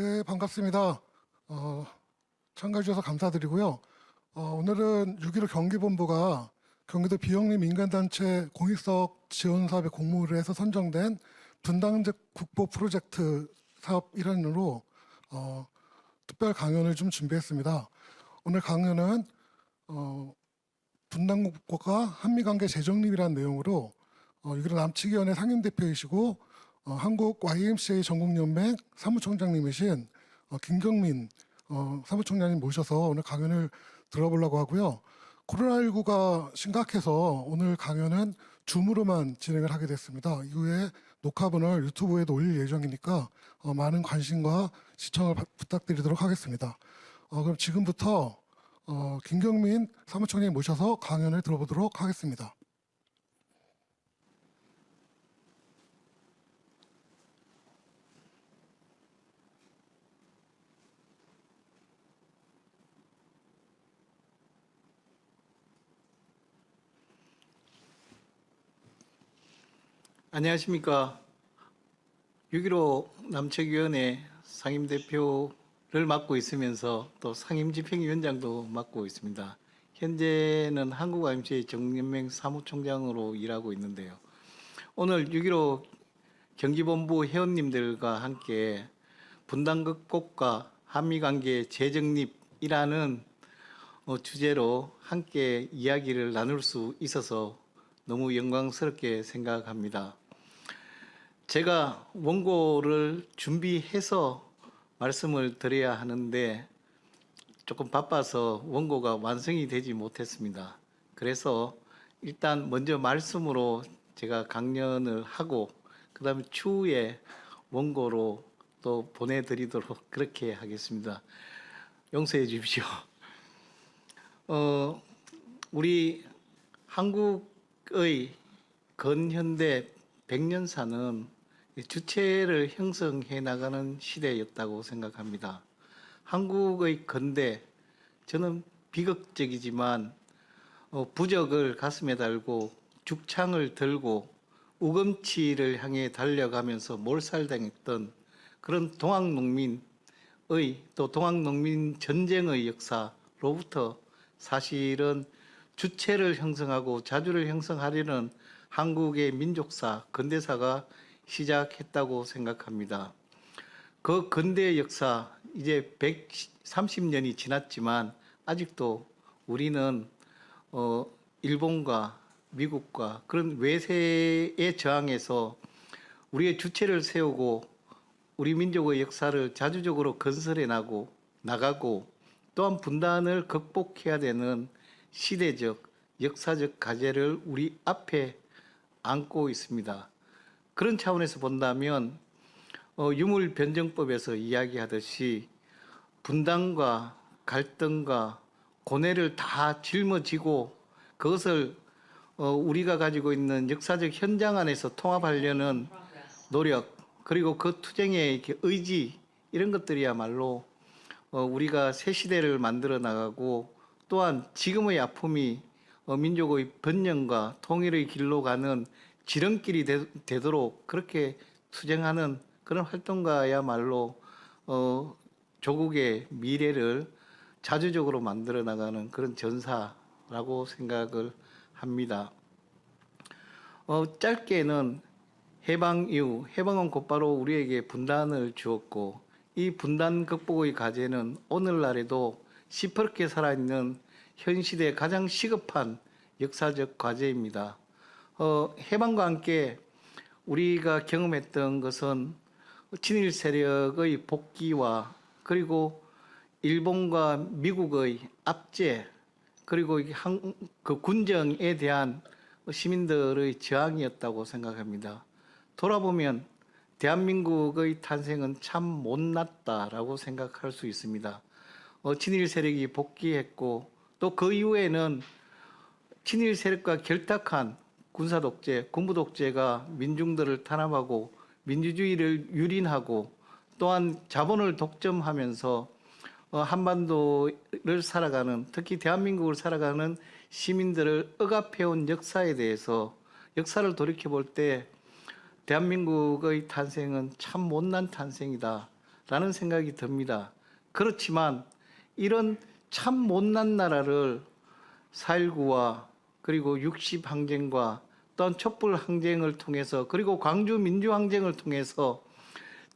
네, 반갑습니다. 참가해 주셔서 감사드리고요. 오늘은 6.15 경기본부가 경기도 비영리 민간단체 공익사업 지원사업에 공모를 해서 선정된 분당적 국보 프로젝트 사업 일환으로 특별 강연을 좀 준비했습니다. 오늘 강연은 분당국보가 한미관계 재정립이라는 내용으로 6.15 남치기원회 상임대표이시고 한국 YMCA 전국연맹 사무총장님이신 김경민 사무총장님 모셔서 오늘 강연을 들어보려고 하고요. 코로나19가 심각해서 오늘 강연은 줌으로만 진행을 하게 됐습니다. 이후에 녹화본을 유튜브에도 올릴 예정이니까 많은 관심과 시청을 부탁드리도록 하겠습니다. 그럼 지금부터 김경민 사무총장님 모셔서 강연을 들어보도록 하겠습니다. 안녕하십니까. 6.15 남측위원회 상임대표를 맡고 있으면서 또 상임집행위원장도 맡고 있습니다. 현재는 한국 YMCA 전국연맹 사무총장으로 일하고 있는데요. 오늘 6.15 경기본부 회원님들과 함께 분당극복과 한미관계 재정립이라는 주제로 함께 이야기를 나눌 수 있어서 너무 영광스럽게 생각합니다. 제가 원고를 준비해서 말씀을 드려야 하는데 조금 바빠서 원고가 완성이 되지 못했습니다. 그래서 일단 먼저 말씀으로 제가 강연을 하고 그 다음에 추후에 원고로 또 보내드리도록 그렇게 하겠습니다. 용서해 주십시오. 우리 한국의 근현대 백년사는 주체를 형성해 나가는 시대였다고 생각합니다. 한국의 근대, 저는 비극적이지만 부적을 가슴에 달고 죽창을 들고 우금치를 향해 달려가면서 몰살당했던 그런 동학농민의 또 동학농민 전쟁의 역사로부터 사실은 주체를 형성하고 자주를 형성하려는 한국의 민족사, 근대사가 시작했다고 생각합니다. 그 근대 역사 이제 130년이 지났지만 아직도 우리는 일본과 미국과 그런 외세에 저항해서 우리의 주체를 세우고 우리 민족의 역사를 자주적으로 건설해 나가고 또한 분단을 극복해야 되는 시대적, 역사적 과제를 우리 앞에 안고 있습니다. 그런 차원에서 본다면 유물변정법에서 이야기하듯이 분단과 갈등과 고뇌를 다 짊어지고 그것을 우리가 가지고 있는 역사적 현장 안에서 통합하려는 노력 그리고 그 투쟁의 의지 이런 것들이야말로 우리가 새 시대를 만들어 나가고 또한 지금의 아픔이 민족의 번영과 통일의 길로 가는 지름길이 되도록 그렇게 투쟁하는 그런 활동가야말로 조국의 미래를 자주적으로 만들어 나가는 그런 전사라고 생각을 합니다. 짧게는 해방 이후 해방은 곧바로 우리에게 분단을 주었고 이 분단 극복의 과제는 오늘날에도 시퍼렇게 살아있는 현 시대의 가장 시급한 역사적 과제입니다. 해방과 함께 우리가 경험했던 것은 친일 세력의 복귀와 그리고 일본과 미국의 압제 그리고 그 군정에 대한 시민들의 저항이었다고 생각합니다. 돌아보면 대한민국의 탄생은 참 못났다라고 생각할 수 있습니다. 친일 세력이 복귀했고 또 그 이후에는 친일 세력과 결탁한 군사 독재, 군부 독재가 민중들을 탄압하고 민주주의를 유린하고 또한 자본을 독점하면서 한반도를 살아가는 특히 대한민국을 살아가는 시민들을 억압해온 역사에 대해서 역사를 돌이켜볼 때 대한민국의 탄생은 참 못난 탄생이다 라는 생각이 듭니다. 그렇지만 이런 참 못난 나라를 4.19와 그리고 60 항쟁과 또한 촛불 항쟁을 통해서 그리고 광주 민주항쟁을 통해서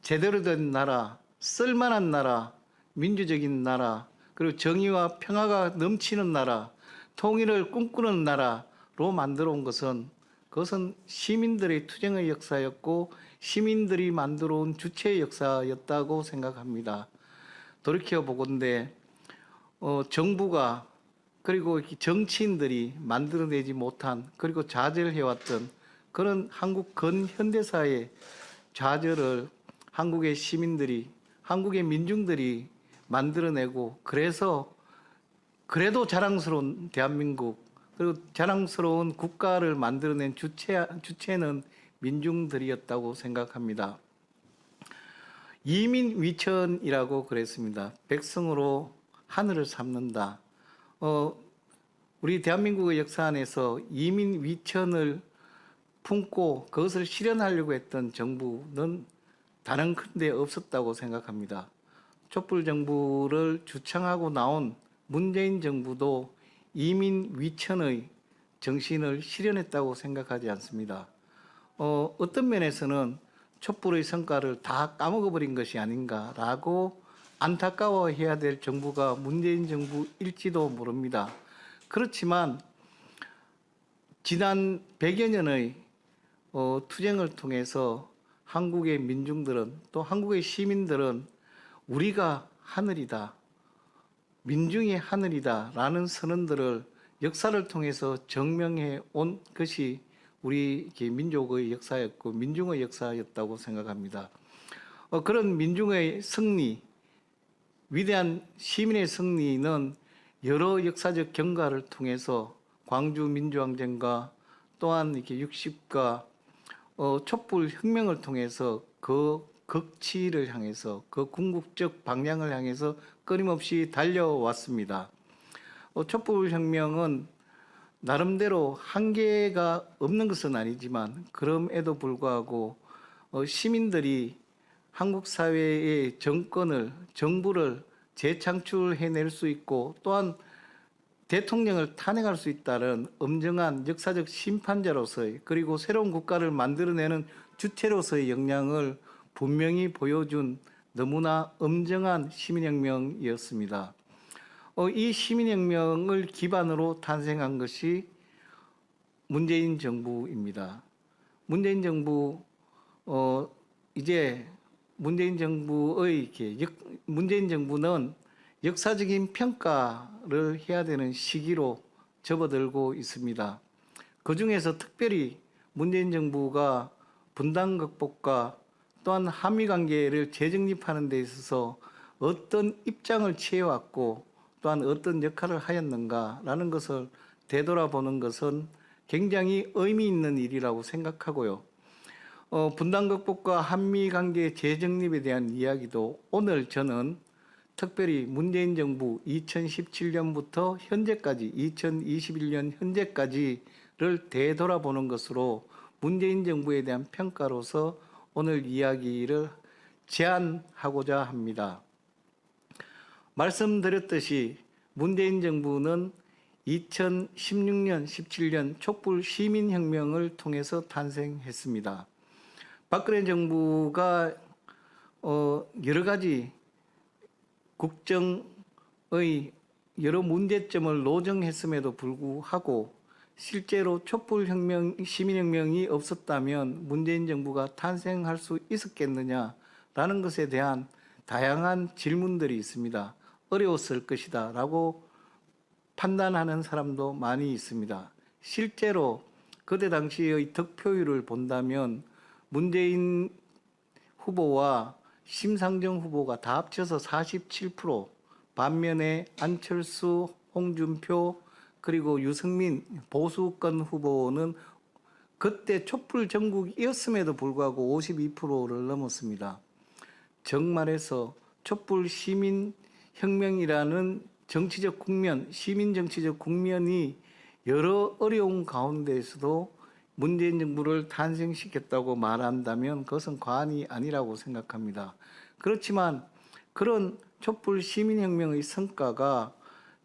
제대로 된 나라, 쓸만한 나라, 민주적인 나라, 그리고 정의와 평화가 넘치는 나라, 통일을 꿈꾸는 나라로 만들어 온 것은 그것은 시민들의 투쟁의 역사였고 시민들이 만들어 온 주체의 역사였다고 생각합니다. 돌이켜 보건대 정부가 그리고 정치인들이 만들어내지 못한 그리고 좌절해왔던 그런 한국 근현대사의 좌절을 한국의 시민들이 한국의 민중들이 만들어내고 그래서 그래도 자랑스러운 대한민국 그리고 자랑스러운 국가를 만들어낸 주체는 민중들이었다고 생각합니다. 이민 위천이라고 그랬습니다. 백성으로 하늘을 삼는다. 우리 대한민국의 역사 안에서 이민 위천을 품고 그것을 실현하려고 했던 정부는 다른 큰데 없었다고 생각합니다. 촛불 정부를 주창하고 나온 문재인 정부도 이민 위천의 정신을 실현했다고 생각하지 않습니다. 어떤 면에서는 촛불의 성과를 다 까먹어버린 것이 아닌가라고 안타까워해야 될 정부가 문재인 정부일지도 모릅니다. 그렇지만 지난 100여 년의 투쟁을 통해서 한국의 민중들은 또 한국의 시민들은 우리가 하늘이다, 민중의 하늘이다 라는 선언들을 역사를 통해서 증명해 온 것이 우리 민족의 역사였고 민중의 역사였다고 생각합니다. 그런 민중의 승리, 위대한 시민의 승리는 여러 역사적 경과를 통해서 광주 민주항쟁과 또한 이렇게 60과 촛불 혁명을 통해서 그 극치를 향해서 그 궁극적 방향을 향해서 끊임없이 달려왔습니다. 촛불 혁명은 나름대로 한계가 없는 것은 아니지만 그럼에도 불구하고 시민들이 한국 사회의 정부를 재창출해낼 수 있고 또한 대통령을 탄핵할 수 있다는 엄정한 역사적 심판자로서의 그리고 새로운 국가를 만들어내는 주체로서의 역량을 분명히 보여준 너무나 엄정한 시민혁명이었습니다. 이 시민혁명을 기반으로 탄생한 것이 문재인 정부입니다. 문재인 정부 이제 문재인 정부는 역사적인 평가를 해야 되는 시기로 접어들고 있습니다. 그 중에서 특별히 문재인 정부가 분단 극복과 또한 한미 관계를 재정립하는 데 있어서 어떤 입장을 취해왔고 또한 어떤 역할을 하였는가라는 것을 되돌아보는 것은 굉장히 의미 있는 일이라고 생각하고요. 분단 극복과 한미 관계 재정립에 대한 이야기도 오늘 저는 특별히 문재인 정부 2017년부터 현재까지 2021년 현재까지를 되돌아보는 것으로 문재인 정부에 대한 평가로서 오늘 이야기를 제안하고자 합니다. 말씀드렸듯이 문재인 정부는 2016년, 17년 촛불 시민혁명을 통해서 탄생했습니다. 박근혜 정부가 여러 가지 국정의 여러 문제점을 노정했음에도 불구하고 실제로 촛불혁명, 시민혁명이 없었다면 문재인 정부가 탄생할 수 있었겠느냐라는 것에 대한 다양한 질문들이 있습니다. 어려웠을 것이다 라고 판단하는 사람도 많이 있습니다. 실제로 그때 당시의 득표율을 본다면 문재인 후보와 심상정 후보가 다 합쳐서 47%, 반면에 안철수, 홍준표 그리고 유승민 보수권 후보는 그때 촛불 전국이었음에도 불구하고 52%를 넘었습니다. 정말해서 촛불 시민혁명이라는 정치적 국면, 시민 정치적 국면이 여러 어려운 가운데에서도 문재인 정부를 탄생시켰다고 말한다면 그것은 과언이 아니라고 생각합니다. 그렇지만 그런 촛불 시민혁명의 성과가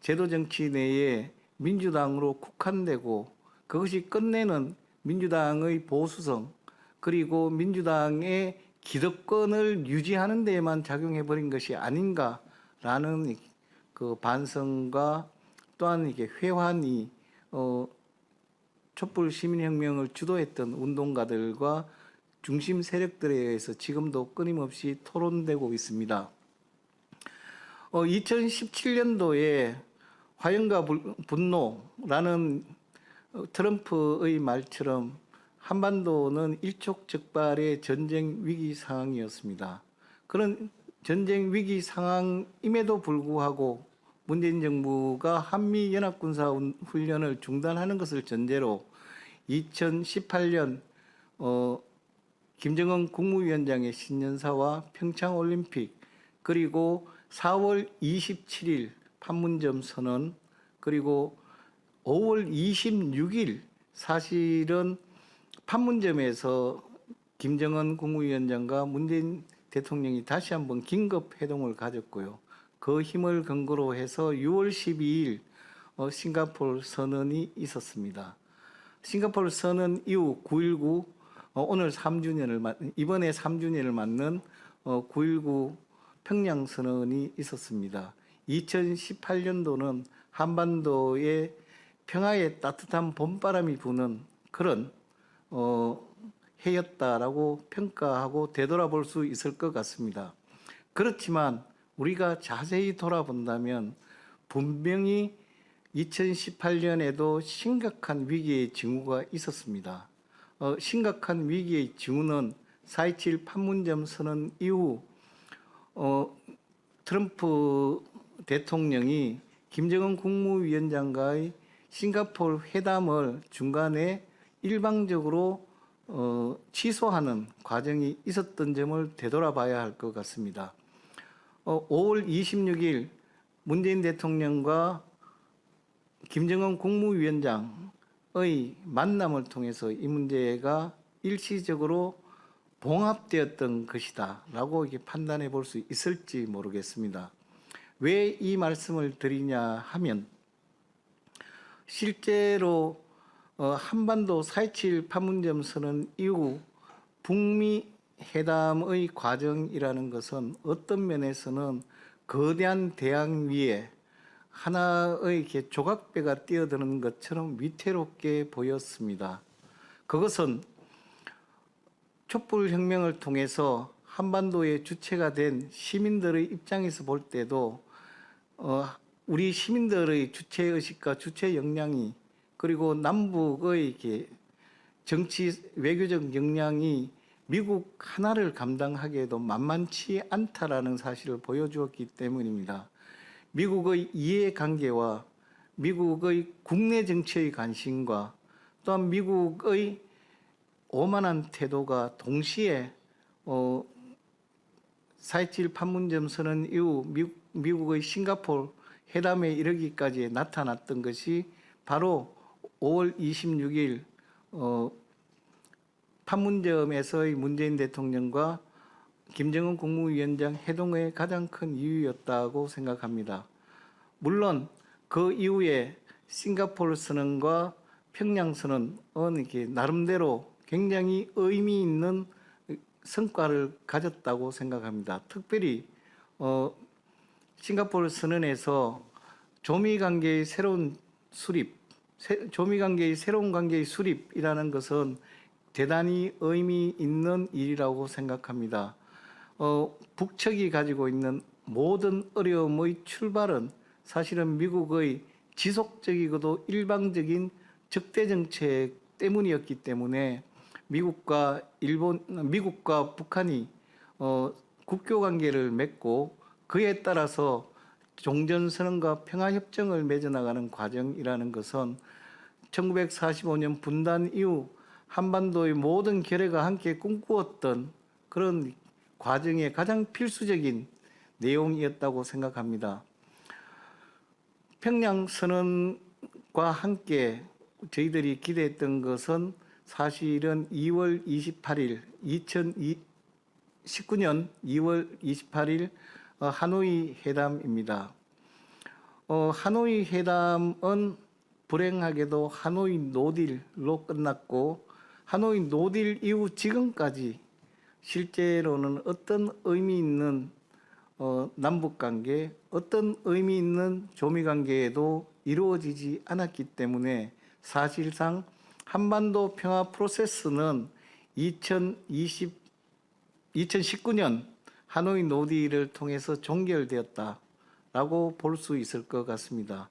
제도 정치 내에 민주당으로 국한되고 그것이 끝내는 민주당의 보수성 그리고 민주당의 기득권을 유지하는 데에만 작용해 버린 것이 아닌가라는 그 반성과 또한 이게 회환이 촛불 시민혁명을 주도했던 운동가들과 중심 세력들에 의해서 지금도 끊임없이 토론되고 있습니다. 2017년도에 화염과 분노라는 트럼프의 말처럼 한반도는 일촉즉발의 전쟁 위기 상황이었습니다. 그런 전쟁 위기 상황임에도 불구하고 문재인 정부가 한미연합군사 훈련을 중단하는 것을 전제로 2018년 김정은 국무위원장의 신년사와 평창올림픽 그리고 4월 27일 판문점 선언 그리고 5월 26일 사실은 판문점에서 김정은 국무위원장과 문재인 대통령이 다시 한번 긴급 회동을 가졌고요. 그 힘을 근거로 해서 6월 12일 싱가포르 선언이 있었습니다. 싱가포르 선언 이후 9.19 오늘 3주년을 이번에 3주년을 맞는 9.19 평양 선언이 있었습니다. 2018년도는 한반도에 평화의 따뜻한 봄바람이 부는 그런 해였다라고 평가하고 되돌아볼 수 있을 것 같습니다. 그렇지만 우리가 자세히 돌아본다면 분명히 2018년에도 심각한 위기의 징후가 있었습니다. 심각한 위기의 징후는 4.27 판문점 선언 이후 트럼프 대통령이 김정은 국무위원장과의 싱가포르 회담을 중간에 일방적으로 취소하는 과정이 있었던 점을 되돌아봐야 할 것 같습니다. 5월 26일 문재인 대통령과 김정은 국무위원장의 만남을 통해서 이 문제가 일시적으로 봉합되었던 것이다 라고 판단해 볼 수 있을지 모르겠습니다. 왜 이 말씀을 드리냐 하면 실제로 한반도 4.27 판문점 선언 이후 북미 회담의 과정이라는 것은 어떤 면에서는 거대한 대양 위에 하나의 이렇게 조각배가 뛰어드는 것처럼 위태롭게 보였습니다. 그것은 촛불혁명을 통해서 한반도의 주체가 된 시민들의 입장에서 볼 때도 우리 시민들의 주체의식과 주체 역량이 그리고 남북의 이렇게 정치 외교적 역량이 미국 하나를 감당하기에도 만만치 않다라는 사실을 보여주었기 때문입니다. 미국의 이해관계와 미국의 국내 정치의 관심과 또한 미국의 오만한 태도가 동시에 4.27 판문점 선언 이후 미국의 싱가포르 회담에 이르기까지 나타났던 것이 바로 5월 26일 판문점에서의 문재인 대통령과 김정은 국무위원장 회동의 가장 큰 이유였다고 생각합니다. 물론 그 이후에 싱가포르 선언과 평양 선언은 이렇게 나름대로 굉장히 의미 있는 성과를 가졌다고 생각합니다. 특별히 싱가포르 선언에서 조미 관계의 새로운 수립, 조미 관계의 새로운 관계의 수립이라는 것은 대단히 의미 있는 일이라고 생각합니다. 북측이 가지고 있는 모든 어려움의 출발은 사실은 미국의 지속적이고도 일방적인 적대 정책 때문이었기 때문에 미국과 북한이 국교 관계를 맺고 그에 따라서 종전선언과 평화협정을 맺어나가는 과정이라는 것은 1945년 분단 이후 한반도의 모든 결의가 함께 꿈꾸었던 그런 과정의 가장 필수적인 내용이었다고 생각합니다. 평양선언과 함께 저희들이 기대했던 것은 사실은 2월 28일 2019년 2월 28일 하노이 회담입니다. 하노이 회담은 불행하게도 하노이 노딜로 끝났고 하노이 노딜 이후 지금까지 실제로는 어떤 의미 있는 남북 관계, 어떤 의미 있는 조미 관계에도 이루어지지 않았기 때문에 사실상 한반도 평화 프로세스는 2019년 하노이 노딜을 통해서 종결되었다라고 볼 수 있을 것 같습니다.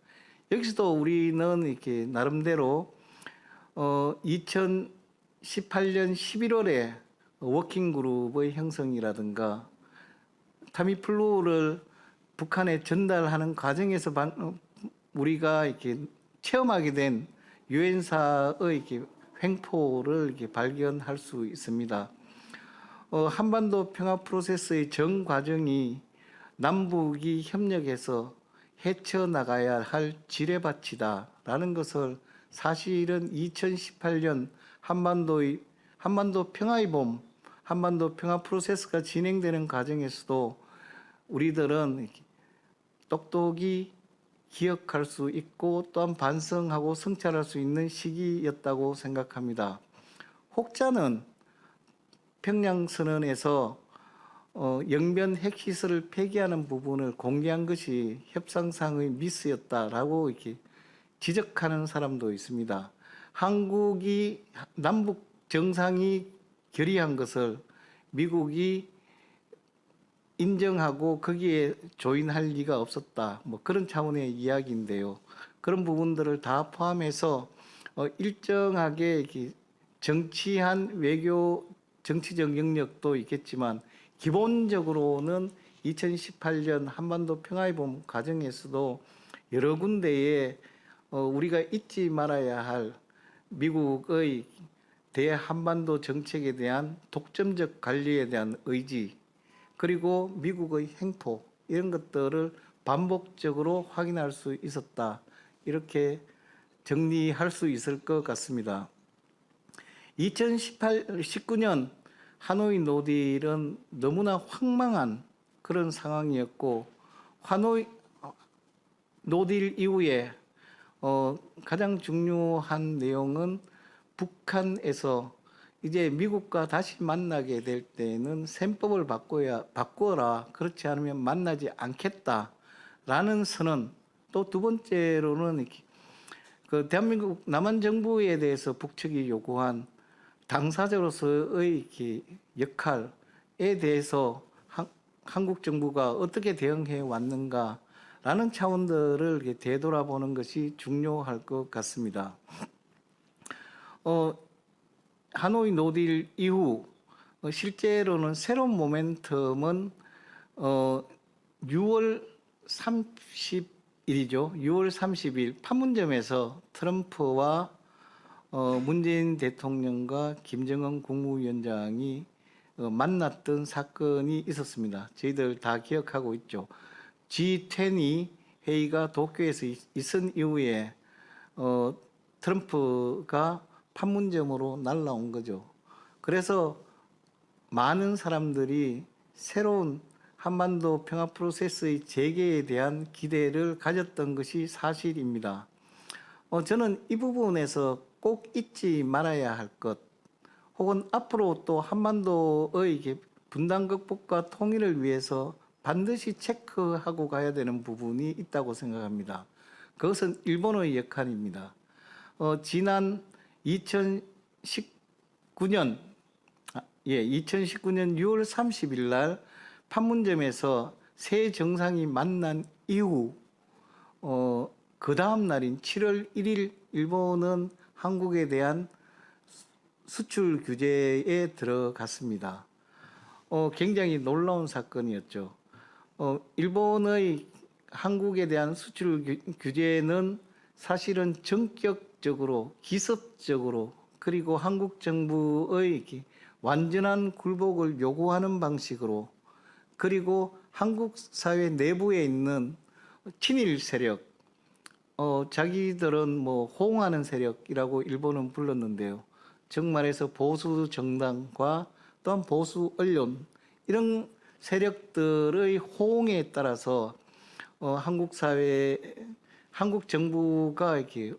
여기서도 우리는 이렇게 나름대로 2018년 11월에 워킹그룹의 형성이라든가 타미플루를 북한에 전달하는 과정에서 우리가 이렇게 체험하게 된 유엔사의 이렇게 횡포를 이렇게 발견할 수 있습니다. 한반도 평화 프로세스의 전 과정이 남북이 협력해서 헤쳐나가야 할 지뢰밭이다라는 것을 사실은 2018년 한반도 평화의 봄, 한반도 평화 프로세스가 진행되는 과정에서도 우리들은 똑똑히 기억할 수 있고 또한 반성하고 성찰할 수 있는 시기였다고 생각합니다. 혹자는 평양선언에서 영변 핵시설을 폐기하는 부분을 공개한 것이 협상상의 미스였다라고 이렇게 지적하는 사람도 있습니다. 한국이 남북 정상이 결의한 것을 미국이 인정하고 거기에 조인할 리가 없었다. 뭐 그런 차원의 이야기인데요. 그런 부분들을 다 포함해서 일정하게 이렇게 정치한 외교 정치적 영역도 있겠지만 기본적으로는 2018년 한반도 평화의 봄 과정에서도 여러 군데에 우리가 잊지 말아야 할 미국의 대한반도 정책에 대한 독점적 관리에 대한 의지, 그리고 미국의 행포, 이런 것들을 반복적으로 확인할 수 있었다. 이렇게 정리할 수 있을 것 같습니다. 2019년 하노이 노딜은 너무나 황망한 그런 상황이었고, 하노이 노딜 이후에 가장 중요한 내용은 북한에서 이제 미국과 다시 만나게 될 때는 셈법을 바꾸어라. 그렇지 않으면 만나지 않겠다라는 선언. 또 두 번째로는 그 대한민국 남한 정부에 대해서 북측이 요구한 당사자로서의 역할에 대해서 한국 정부가 어떻게 대응해 왔는가라는 차원들을 되돌아보는 것이 중요할 것 같습니다. 하노이 노딜 이후 실제로는 새로운 모멘텀은 6월 30일이죠. 6월 30일 판문점에서 트럼프와 문재인 대통령과 김정은 국무위원장이 만났던 사건이 있었습니다. 저희들 다 기억하고 있죠. G20 회의가 도쿄에서 있은 이후에 트럼프가 판문점으로 날라온 거죠. 그래서 많은 사람들이 새로운 한반도 평화 프로세스의 재개에 대한 기대를 가졌던 것이 사실입니다. 저는 이 부분에서 꼭 잊지 말아야 할 것, 혹은 앞으로 또 한반도의 분단 극복과 통일을 위해서 반드시 체크하고 가야 되는 부분이 있다고 생각합니다. 그것은 일본의 역할입니다. 지난 2019년 6월 30일 날 판문점에서 새 정상이 만난 이후 그 다음 날인 7월 1일 일본은 한국에 대한 수출 규제에 들어갔습니다. 굉장히 놀라운 사건이었죠. 일본의 한국에 대한 수출 규제는 사실은 전격적으로 기습적으로, 그리고 한국 정부의 완전한 굴복을 요구하는 방식으로, 그리고 한국 사회 내부에 있는 친일 세력, 자기들은 뭐 호응하는 세력이라고 일본은 불렀는데요. 정말해서 보수 정당과 또한 보수 언론, 이런 세력들의 호응에 따라서 한국 사회, 한국 정부가 이렇게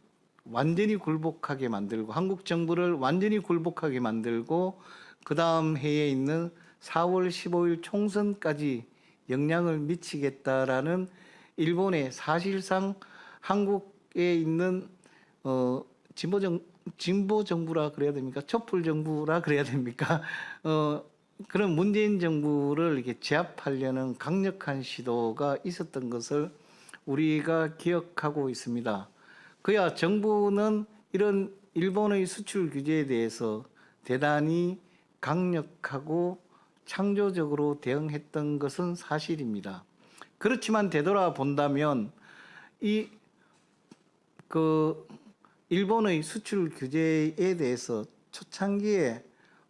완전히 굴복하게 만들고, 한국 정부를 완전히 굴복하게 만들고, 그 다음 해에 있는 4월 15일 총선까지 영향을 미치겠다라는 일본의 사실상 한국에 있는 진보 정부라 그래야 됩니까? 촛불 정부라 그래야 됩니까? 그런 문재인 정부를 이렇게 제압하려는 강력한 시도가 있었던 것을 우리가 기억하고 있습니다. 그야 정부는 이런 일본의 수출 규제에 대해서 대단히 강력하고 창조적으로 대응했던 것은 사실입니다. 그렇지만 되돌아 본다면 일본의 수출 규제에 대해서 초창기에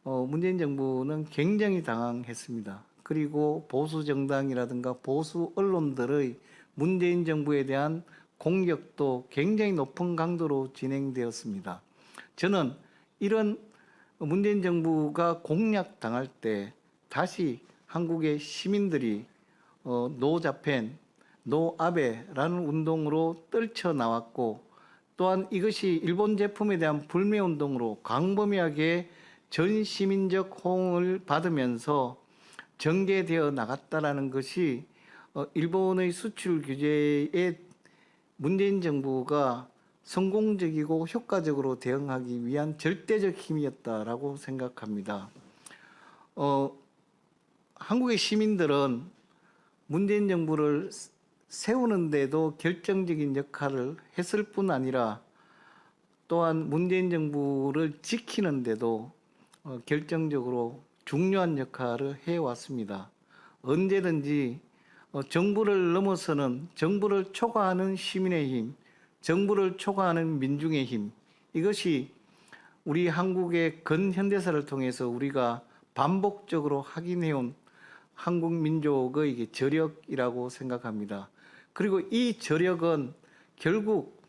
문재인 정부는 굉장히 당황했습니다. 그리고 보수 정당이라든가 보수 언론들의 문재인 정부에 대한 공격도 굉장히 높은 강도로 진행되었습니다. 저는 이런 문재인 정부가 공략당할 때 다시 한국의 시민들이 노 자펜, 노 아베라는 운동으로 떨쳐나왔고, 또한 이것이 일본 제품에 대한 불매운동으로 광범위하게 전 시민적 호응을 받으면서 전개되어 나갔다라는 것이 일본의 수출 규제에 문재인 정부가 성공적이고 효과적으로 대응하기 위한 절대적 힘이었다라고 생각합니다. 한국의 시민들은 문재인 정부를 세우는데도 결정적인 역할을 했을 뿐 아니라 또한 문재인 정부를 지키는데도 결정적으로 중요한 역할을 해왔습니다. 언제든지 정부를 넘어서는, 정부를 초과하는 시민의 힘, 정부를 초과하는 민중의 힘, 이것이 우리 한국의 근현대사를 통해서 우리가 반복적으로 확인해온 한국 민족의 저력이라고 생각합니다. 그리고 이 저력은 결국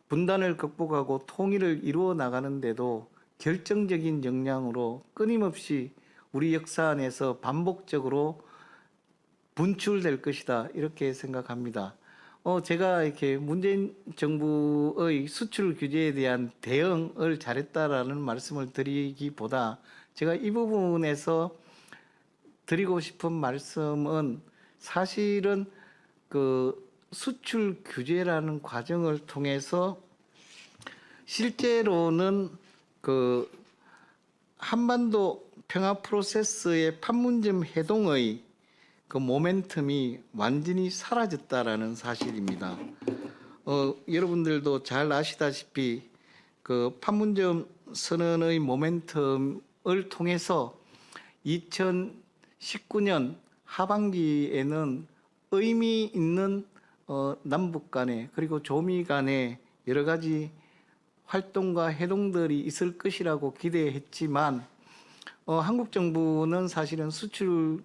분단을 극복하고 통일을 이루어 나가는데도 결정적인 역량으로 끊임없이 우리 역사 안에서 반복적으로 분출될 것이다, 이렇게 생각합니다. 제가 이렇게 문재인 정부의 수출 규제에 대한 대응을 잘했다라는 말씀을 드리기보다 제가 이 부분에서 드리고 싶은 말씀은 사실은 그 수출 규제라는 과정을 통해서 실제로는 그 한반도 평화 프로세스의 판문점 해동의 그 모멘텀이 완전히 사라졌다라는 사실입니다. 여러분들도 잘 아시다시피 그 판문점 선언의 모멘텀을 통해서 2019년 하반기에는 의미 있는 남북 간에 그리고 조미 간에 여러 가지 활동과 해동들이 있을 것이라고 기대했지만 한국 정부는 사실은 수출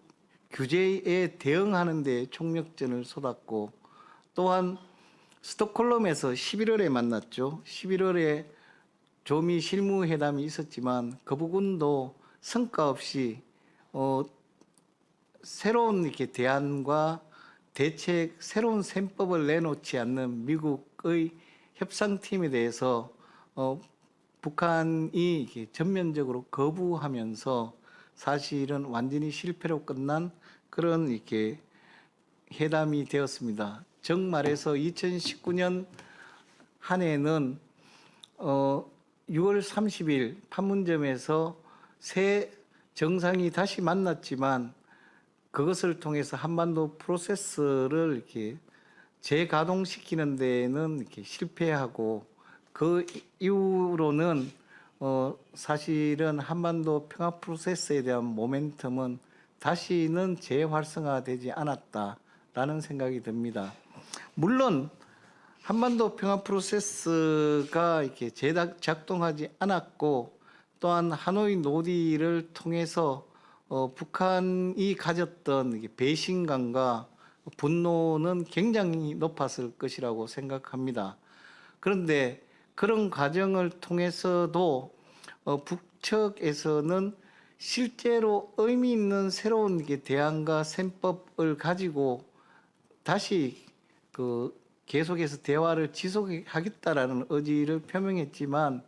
규제에 대응하는 데 총력전을 쏟았고, 또한 스톡홀름에서 11월에 만났죠. 11월에 조미 실무회담이 있었지만 그 부분도 성과 없이 새로운 이렇게 대안과 대책, 새로운 셈법을 내놓지 않는 미국의 협상팀에 대해서 북한이 이렇게 전면적으로 거부하면서 사실은 완전히 실패로 끝난 그런 이렇게 회담이 되었습니다. 정말해서 2019년 한 해는 6월 30일 판문점에서 새 정상이 다시 만났지만 그것을 통해서 한반도 프로세스를 이렇게 재가동시키는 데는 이렇게 실패하고, 그 이후로는 사실은 한반도 평화 프로세스에 대한 모멘텀은 다시는 재활성화되지 않았다라는 생각이 듭니다. 물론 한반도 평화 프로세스가 이렇게 재작동하지 않았고, 또한 하노이 노딜을 통해서 북한이 가졌던 배신감과 분노는 굉장히 높았을 것이라고 생각합니다. 그런데 그런 과정을 통해서도 북측에서는 실제로 의미 있는 새로운 대안과 셈법을 가지고 다시 계속해서 대화를 지속하겠다라는 의지를 표명했지만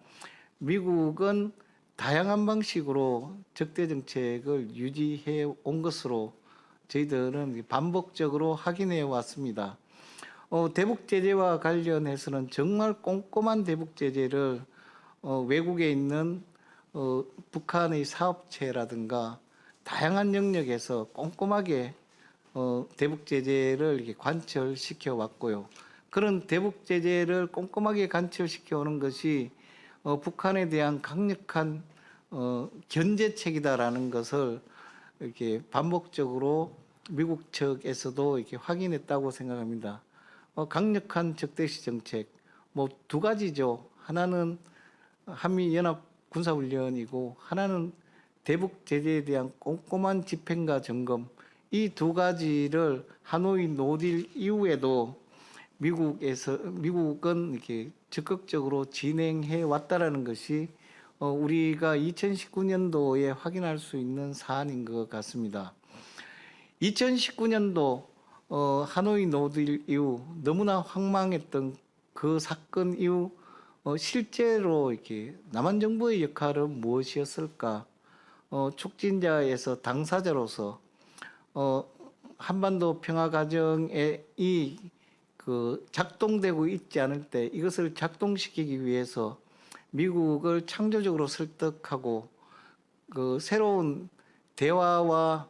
미국은 다양한 방식으로 적대 정책을 유지해 온 것으로 저희들은 반복적으로 확인해 왔습니다. 대북 제재와 관련해서는 정말 꼼꼼한 대북 제재를 외국에 있는 북한의 사업체라든가 다양한 영역에서 꼼꼼하게 대북 제재를 이렇게 관철시켜 왔고요. 그런 대북 제재를 꼼꼼하게 관철시켜 오는 것이 북한에 대한 강력한 견제책이다라는 것을 이렇게 반복적으로 미국 측에서도 이렇게 확인했다고 생각합니다. 강력한 적대시 정책 뭐 두 가지죠. 하나는 한미 연합 군사훈련이고 하나는 대북 제재에 대한 꼼꼼한 집행과 점검, 이 두 가지를 하노이 노딜 이후에도 미국은 이렇게 적극적으로 진행해 왔다라는 것이 우리가 2019년도에 확인할 수 있는 사안인 것 같습니다. 2019년도 하노이 노딜 이후 너무나 황망했던 그 사건 이후 실제로 이렇게 남한 정부의 역할은 무엇이었을까? 촉진자에서 당사자로서 한반도 평화 과정에 작동되고 있지 않을 때 이것을 작동시키기 위해서 미국을 창조적으로 설득하고 새로운 대화와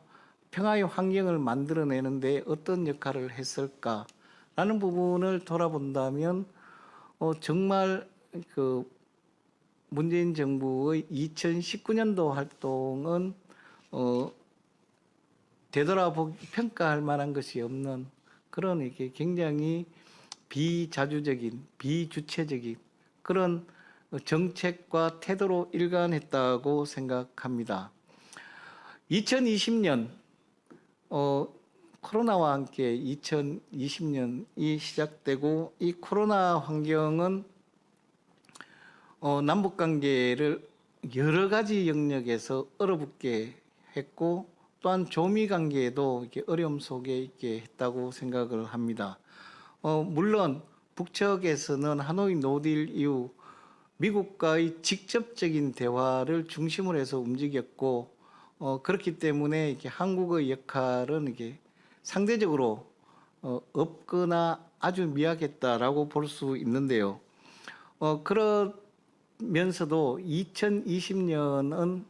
평화의 환경을 만들어내는데 어떤 역할을 했을까라는 부분을 돌아본다면 정말 문재인 정부의 2019년도 활동은 되돌아보기 평가할 만한 것이 없는 그런 이렇게 굉장히 비자주적인 비주체적인 그런 정책과 태도로 일관했다고 생각합니다. 2020년 코로나와 함께 2020년이 시작되고 이 코로나 환경은 남북 관계를 여러 가지 영역에서 얼어붙게 했고 또한 조미 관계에도 이렇게 어려움 속에 있게 했다고 생각을 합니다. 물론 북측에서는 하노이 노딜 이후 미국과의 직접적인 대화를 중심으로 해서 움직였고 그렇기 때문에 이렇게 한국의 역할은 이게 상대적으로 없거나 아주 미약했다라고 볼 수 있는데요. 그러면서도 2020년은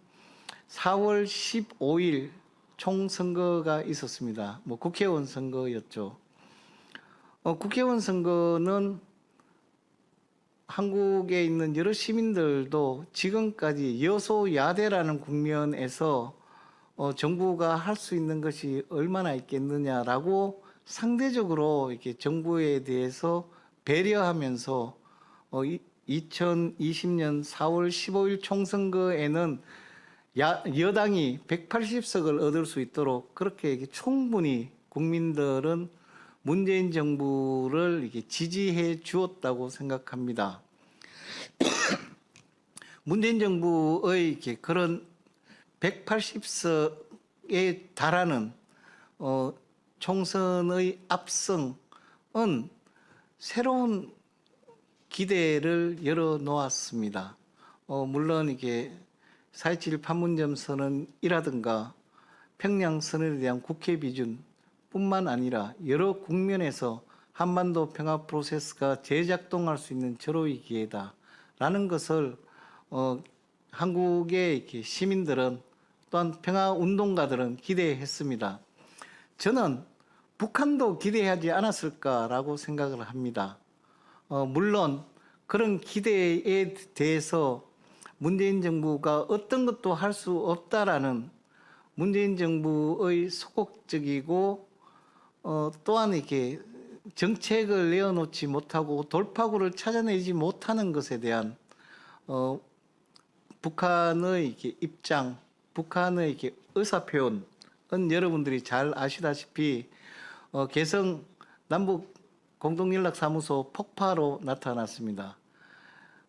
4월 15일 총선거가 있었습니다. 국회의원 선거였죠. 국회의원 선거는 한국에 있는 여러 시민들도 지금까지 여소야대라는 국면에서 정부가 할 수 있는 것이 얼마나 있겠느냐라고 상대적으로 이렇게 정부에 대해서 배려하면서 2020년 4월 15일 총선거에는 여당이 180석을 얻을 수 있도록 그렇게 충분히 국민들은 문재인 정부를 이렇게 지지해 주었다고 생각합니다. 문재인 정부의 이렇게 그런 180석에 달하는 총선의 압승은 새로운 기대를 열어놓았습니다. 물론 이게 4.27 판문점 선언이라든가 평양 선언에 대한 국회 비준 뿐만 아니라 여러 국면에서 한반도 평화 프로세스가 재작동할 수 있는 절호의 기회다라는 것을 한국의 이렇게 시민들은 또한 평화 운동가들은 기대했습니다. 저는 북한도 기대하지 않았을까라고 생각을 합니다. 물론 그런 기대에 대해서 문재인 정부가 어떤 것도 할 수 없다라는 문재인 정부의 소극적이고 또한 이렇게 정책을 내어놓지 못하고 돌파구를 찾아내지 못하는 것에 대한 북한의 이렇게 입장, 북한의 이렇게 의사 표현은 여러분들이 잘 아시다시피 개성 남북 공동연락사무소 폭파로 나타났습니다.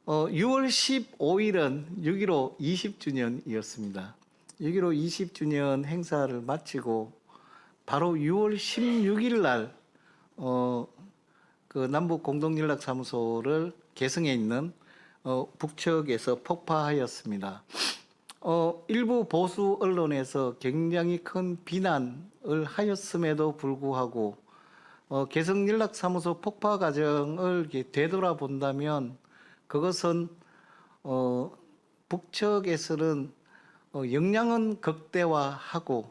6월 15일은 6.15 20주년이었습니다. 6.15 20주년 행사를 마치고 바로 6월 16일 날 그 남북 공동연락사무소를 개성에 있는 북측에서 폭파하였습니다. 일부 보수 언론에서 굉장히 큰 비난을 하였음에도 불구하고 개성연락사무소 폭파 과정을 이렇게 되돌아본다면 그것은 북측에서는 역량은 극대화하고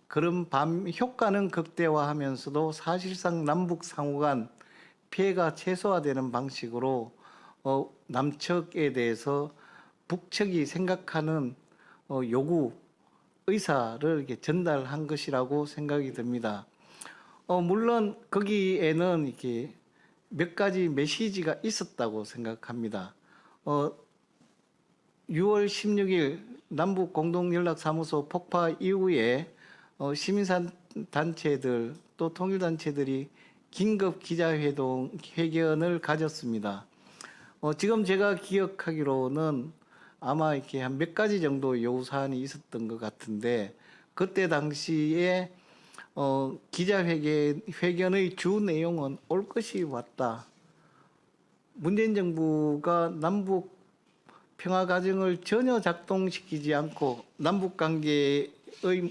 그런 효과는 극대화하면서도 사실상 남북 상호 간 피해가 최소화되는 방식으로 남측에 대해서 북측이 생각하는 요구, 의사를 이렇게 전달한 것이라고 생각이 듭니다. 물론 거기에는 이렇게 몇 가지 메시지가 있었다고 생각합니다. 6월 16일 남북 공동연락사무소 폭파 이후에 시민단체들 또 통일단체들이 긴급 기자회견을 가졌습니다. 지금 제가 기억하기로는 아마 이렇게 한 몇 가지 정도 요구사항이 있었던 것 같은데 그때 당시에 기자회견의 주 내용은 올 것이 왔다. 문재인 정부가 남북 평화 과정을 전혀 작동시키지 않고 남북 관계의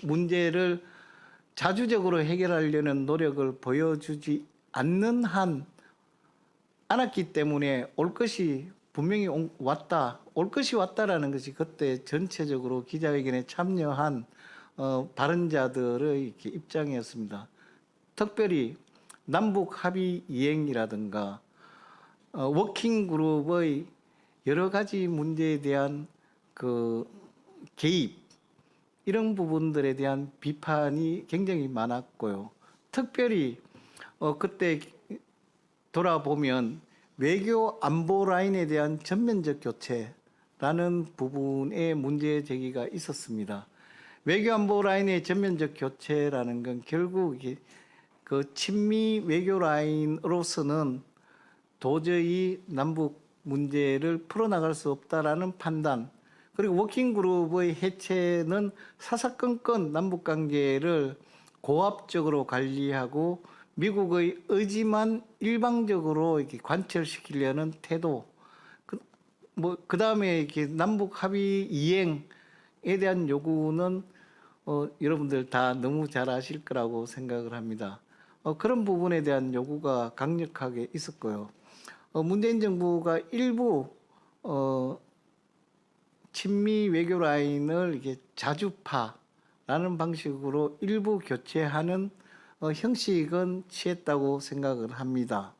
문제를 자주적으로 해결하려는 노력을 보여주지 않았기 때문에 올 것이 분명히 왔다. 올 것이 왔다라는 것이 그때 전체적으로 기자회견에 참여한 발언자들의 이렇게 입장이었습니다. 특별히 남북 합의 이행이라든가 워킹 그룹의 여러 가지 문제에 대한 그 개입 이런 부분들에 대한 비판이 굉장히 많았고요. 특별히 그때 돌아보면 외교 안보 라인에 대한 전면적 교체라는 부분에 문제 제기가 있었습니다. 외교 안보 라인의 전면적 교체라는 건 결국 그 친미 외교 라인으로서는 도저히 남북 문제를 풀어나갈 수 없다라는 판단, 그리고 워킹그룹의 해체는 사사건건 남북관계를 고압적으로 관리하고 미국의 의지만 일방적으로 이렇게 관철시키려는 태도, 그 다음에 이렇게 남북 합의 이행에 대한 요구는 여러분들 다 너무 잘 아실 거라고 생각을 합니다. 그런 부분에 대한 요구가 강력하게 있었고요. 문재인 정부가 일부 친미 외교 라인을 이렇게 자주파라는 방식으로 일부 교체하는 형식은 취했다고 생각을 합니다.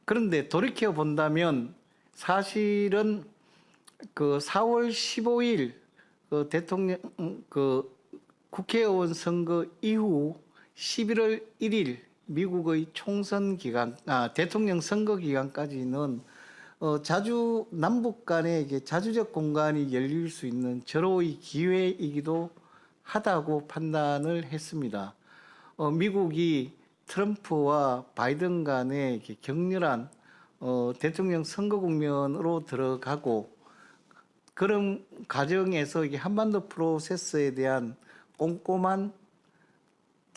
그런데 돌이켜 본다면 사실은 그 4월 15일 그 대통령 국회의원 선거 이후 11월 1일 미국의 총선 기간, 대통령 선거 기간까지는 자주 남북 간에 이게 자주적 공간이 열릴 수 있는 절호의 기회이기도 하다고 판단을 했습니다. 미국이 트럼프와 바이든 간에 이렇게 격렬한 대통령 선거 국면으로 들어가고 그런 과정에서 이게 한반도 프로세스에 대한 꼼꼼한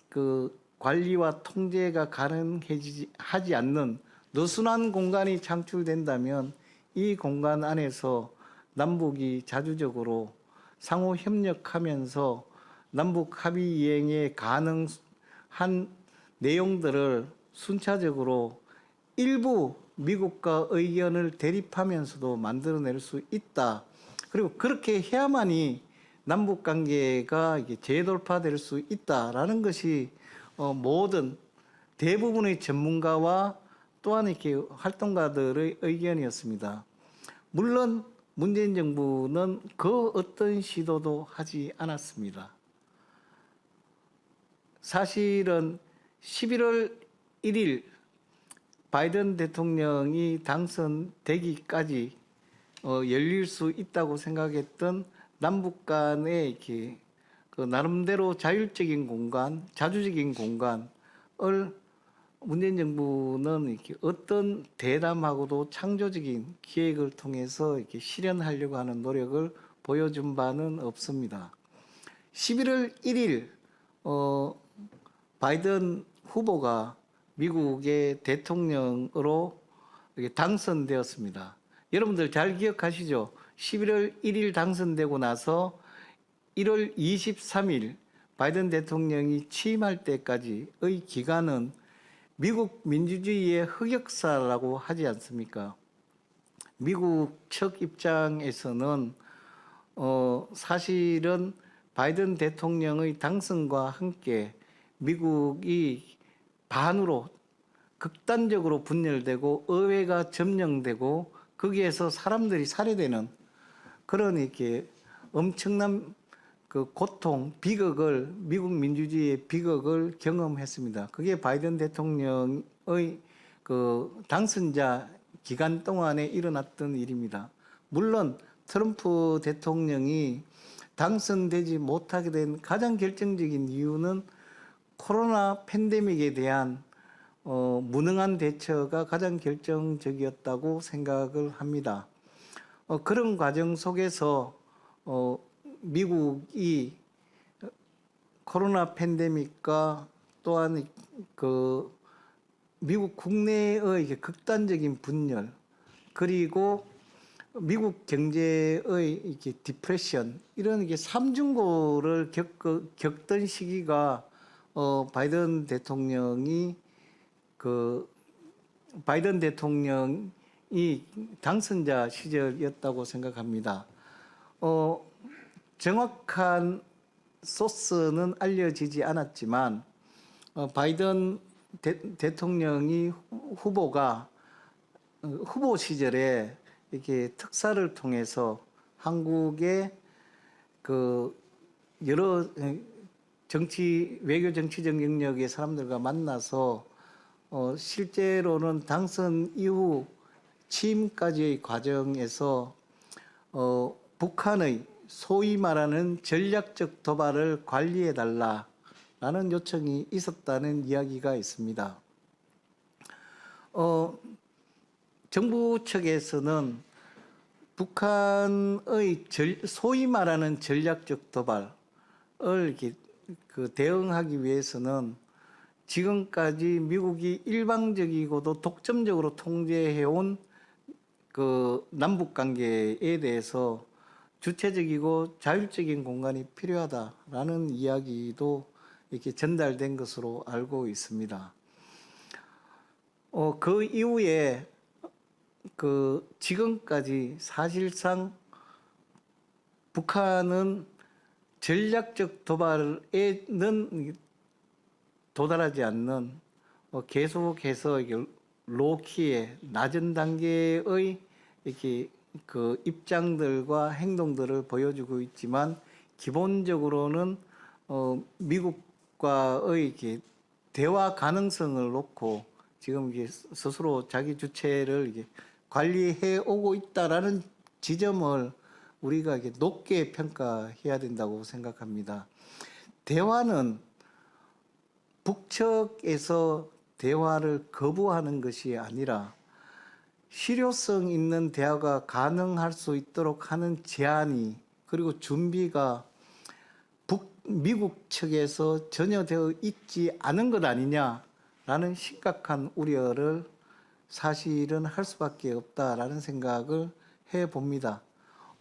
그 관리와 통제가 가능하지 않는 느슨한 공간이 창출된다면 이 공간 안에서 남북이 자주적으로 상호 협력하면서 남북 합의 이행에 가능한 내용들을 순차적으로 일부 미국과 의견을 대립하면서도 만들어낼 수 있다. 그리고 그렇게 해야만이 남북 관계가 재돌파될 수 있다라는 것이 모든 대부분의 전문가와 또한 이렇게 활동가들의 의견이었습니다. 물론 문재인 정부는 그 어떤 시도도 하지 않았습니다. 사실은 11월 1일 바이든 대통령이 당선되기까지 열릴 수 있다고 생각했던 남북 간의 이렇게 그 나름대로 자율적인 공간, 자주적인 공간을 문재인 정부는 이렇게 어떤 대담하고도 창조적인 기획을 통해서 이렇게 실현하려고 하는 노력을 보여준 바는 없습니다. 11월 1일 바이든 후보가 미국의 대통령으로 당선되었습니다. 여러분들 잘 기억하시죠? 11월 1일 당선되고 나서 1월 23일 바이든 대통령이 취임할 때까지의 기간은 미국 민주주의의 흑역사라고 하지 않습니까? 미국 측 입장에서는 사실은 바이든 대통령의 당선과 함께 미국이 반으로 극단적으로 분열되고 의회가 점령되고 거기에서 사람들이 살해되는 그런 이렇게 엄청난 그 고통, 비극을 미국 민주주의의 비극을 경험했습니다. 그게 바이든 대통령의 그 당선자 기간 동안에 일어났던 일입니다. 물론 트럼프 대통령이 당선되지 못하게 된 가장 결정적인 이유는 코로나 팬데믹에 대한 무능한 대처가 가장 결정적이었다고 생각을 합니다. 그런 과정 속에서 미국이 코로나 팬데믹과 또한 그 미국 국내의 극단적인 분열 그리고 미국 경제의 이렇게 디프레션 이런 게 삼중고를 겪던 시기가 바이든 대통령이 당선자 시절이었다고 생각합니다. 정확한 소스는 알려지지 않았지만 바이든 대통령이 후보가 후보 시절에 이렇게 특사를 통해서 한국의 그 여러 외교 정치적 영역의 사람들과 만나서 실제로는 당선 이후 취임까지의 과정에서 북한의 소위 말하는 전략적 도발을 관리해 달라라는 요청이 있었다는 이야기가 있습니다. 정부 측에서는 북한의 소위 말하는 전략적 도발을 이렇게 대응하기 위해서는 지금까지 미국이 일방적이고도 독점적으로 통제해온 그 남북 관계에 대해서 주체적이고 자율적인 공간이 필요하다라는 이야기도 이렇게 전달된 것으로 알고 있습니다. 그 이후에 지금까지 사실상 북한은 전략적 도발에는 도달하지 않는 계속해서 로키의 낮은 단계의 이렇게 그 입장들과 행동들을 보여주고 있지만 기본적으로는 미국과의 이렇게 대화 가능성을 놓고 지금 이게 스스로 자기 주체를 이게 관리해 오고 있다라는 지점을 우리가 이게 높게 평가해야 된다고 생각합니다. 대화는 북측에서 대화를 거부하는 것이 아니라 실효성 있는 대화가 가능할 수 있도록 하는 제안이 그리고 준비가 미국 측에서 전혀 되어 있지 않은 것 아니냐라는 심각한 우려를 사실은 할 수밖에 없다라는 생각을 해봅니다.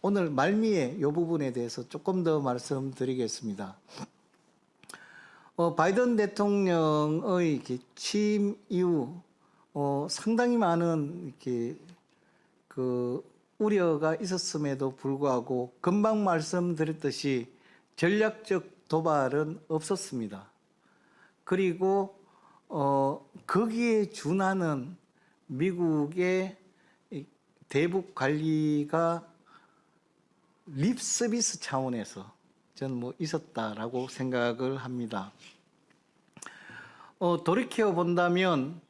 오늘 말미에 이 부분에 대해서 조금 더 말씀드리겠습니다. 바이든 대통령의 이렇게 취임 이후 상당히 많은 이렇게 그 우려가 있었음에도 불구하고 금방 말씀드렸듯이 전략적 도발은 없었습니다. 그리고 거기에 준하는 미국의 대북 관리가 립 서비스 차원에서 저는 뭐 있었다라고 생각을 합니다. 돌이켜 본다면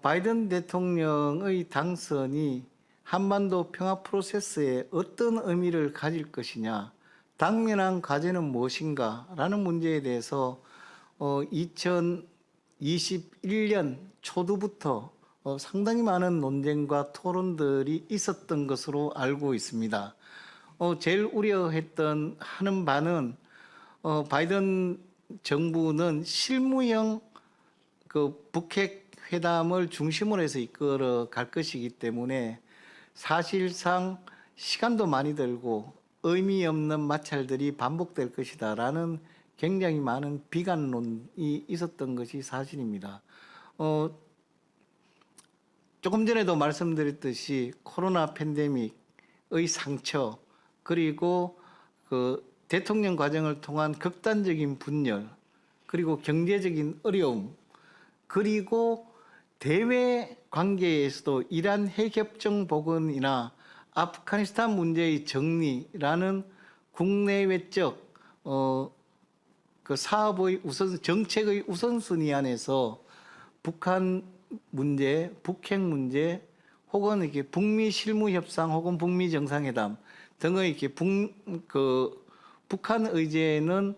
바이든 대통령의 당선이 한반도 평화 프로세스에 어떤 의미를 가질 것이냐, 당면한 과제는 무엇인가라는 문제에 대해서 2021년 초두부터 상당히 많은 논쟁과 토론들이 있었던 것으로 알고 있습니다. 제일 우려했던 하는 바는 바이든 정부는 실무형 그 북핵 회담을 중심으로 해서 이끌어 갈 것이기 때문에 사실상 시간도 많이 들고 의미 없는 마찰들이 반복될 것이다라는 굉장히 많은 비관론이 있었던 것이 사실입니다. 조금 전에도 말씀드렸듯이 코로나 팬데믹의 상처, 그리고 그 대통령 과정을 통한 극단적인 분열, 그리고 경제적인 어려움, 그리고 대외 관계에서도 이란 핵협정 복원이나 아프가니스탄 문제의 정리라는 국내외적 그 사업의 정책의 우선순위 안에서 북한 문제, 북핵 문제, 혹은 이렇게 북미 실무 협상 혹은 북미 정상회담 등의 이렇게 북한 의제는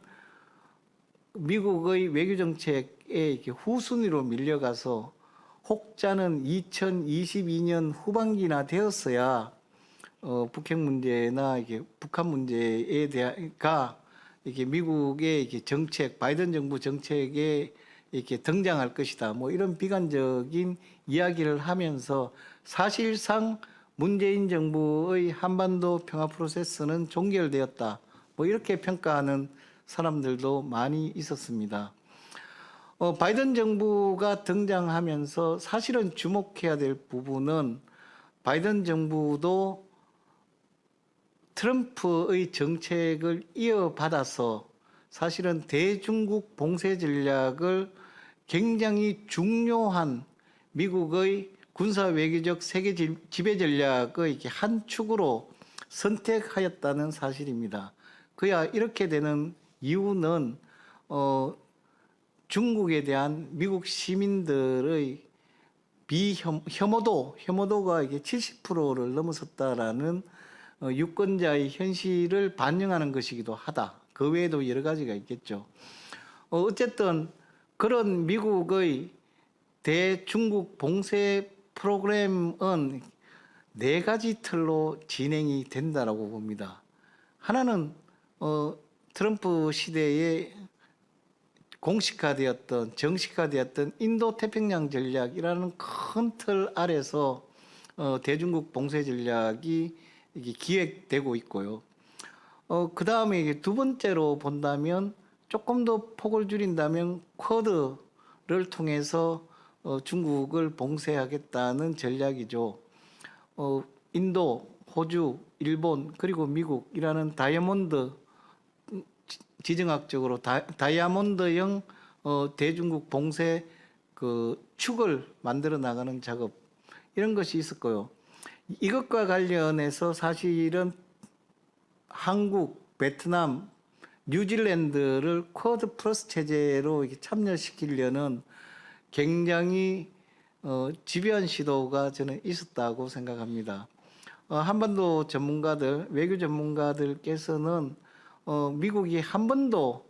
미국의 외교 정책에 이렇게 후순위로 밀려가서 혹자는 2022년 후반기나 되었어야 북핵 문제나 이게 북한 문제에 대한가 이게 미국의 이게 정책, 바이든 정부 정책에 이렇게 등장할 것이다. 뭐 이런 비관적인 이야기를 하면서 사실상 문재인 정부의 한반도 평화 프로세스는 종결되었다. 뭐 이렇게 평가하는 사람들도 많이 있었습니다. 바이든 정부가 등장하면서 사실은 주목해야 될 부분은 바이든 정부도 트럼프의 정책을 이어받아서 사실은 대중국 봉쇄 전략을 굉장히 중요한 미국의 군사 외교적 세계 지배 전략의 이렇게 한 축으로 선택하였다는 사실입니다. 그야 이렇게 되는 이유는 중국에 대한 미국 시민들의 혐오도가 이게 70%를 넘어섰다라는 유권자의 현실을 반영하는 것이기도 하다. 그 외에도 여러 가지가 있겠죠. 어쨌든 그런 미국의 대중국 봉쇄 프로그램은 네 가지 틀로 진행이 된다라고 봅니다. 하나는 트럼프 시대에 공식화되었던 정식화되었던 인도 태평양 전략이라는 큰 틀 아래서 대중국 봉쇄 전략이 이게 기획되고 있고요. 그 다음에 두 번째로 본다면 조금 더 폭을 줄인다면 쿼드를 통해서 중국을 봉쇄하겠다는 전략이죠. 인도, 호주, 일본 그리고 미국이라는 다이아몬드 지정학적으로 다이아몬드형 대중국 봉쇄 그 축을 만들어 나가는 작업 이런 것이 있었고요. 이것과 관련해서 사실은 한국, 베트남, 뉴질랜드를 쿼드 플러스 체제로 이렇게 참여시키려는 굉장히 집요한 시도가 저는 있었다고 생각합니다. 한반도 전문가들, 외교 전문가들께서는 미국이 한 번도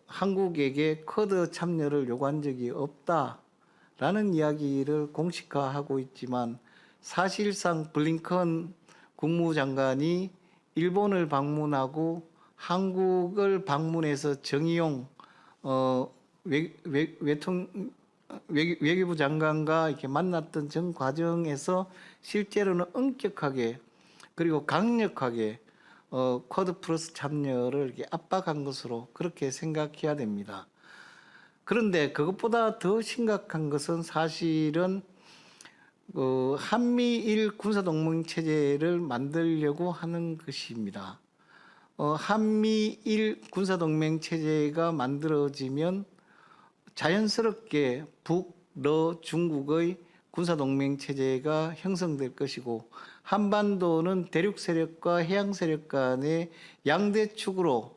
한국에게 쿼드 참여를 요구한 적이 없다라는 이야기를 공식화하고 있지만 사실상 블링컨 국무장관이 일본을 방문하고 한국을 방문해서 정의용 외교부 장관과 이렇게 만났던 전 과정에서 실제로는 엄격하게 그리고 강력하게 쿼드 플러스 참여를 이렇게 압박한 것으로 그렇게 생각해야 됩니다. 그런데 그것보다 더 심각한 것은 사실은 한미일 군사동맹 체제를 만들려고 하는 것입니다. 한미일 군사동맹 체제가 만들어지면 자연스럽게 북러 중국의 군사동맹 체제가 형성될 것이고 한반도는 대륙 세력과 해양 세력 간의 양대축으로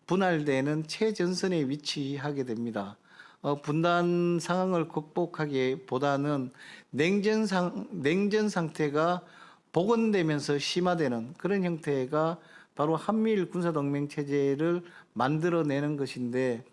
분할되는 최전선에 위치하게 됩니다. 분단 상황을 극복하기보다는 냉전 상태가 복원되면서 심화되는 그런 형태가 바로 한미일 군사동맹 체제를 만들어내는 것인데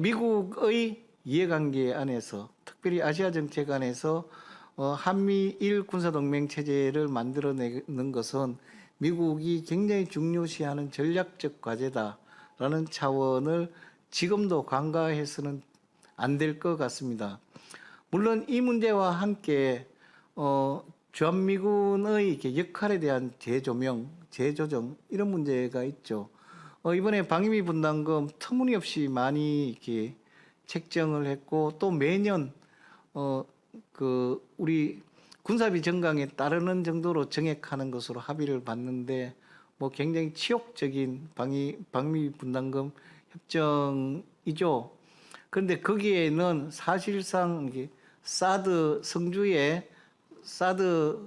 미국의 이해관계 안에서 특별히 아시아 정책 안에서 한미일 군사동맹 체제를 만들어내는 것은 미국이 굉장히 중요시하는 전략적 과제다라는 차원을 지금도 간과해서는 안 될 것 같습니다. 물론 이 문제와 함께 주한미군의 이렇게 역할에 대한 재조명, 재조정 이런 문제가 있죠. 이번에 방위비 분담금 터무니없이 많이 이렇게 책정을 했고 또 매년 우리 군사비 증강에 따르는 정도로 정액하는 것으로 합의를 봤는데 뭐 굉장히 치욕적인 방위비 분담금 협정이죠. 그런데 거기에는 사실상 이게 사드 성주의 사드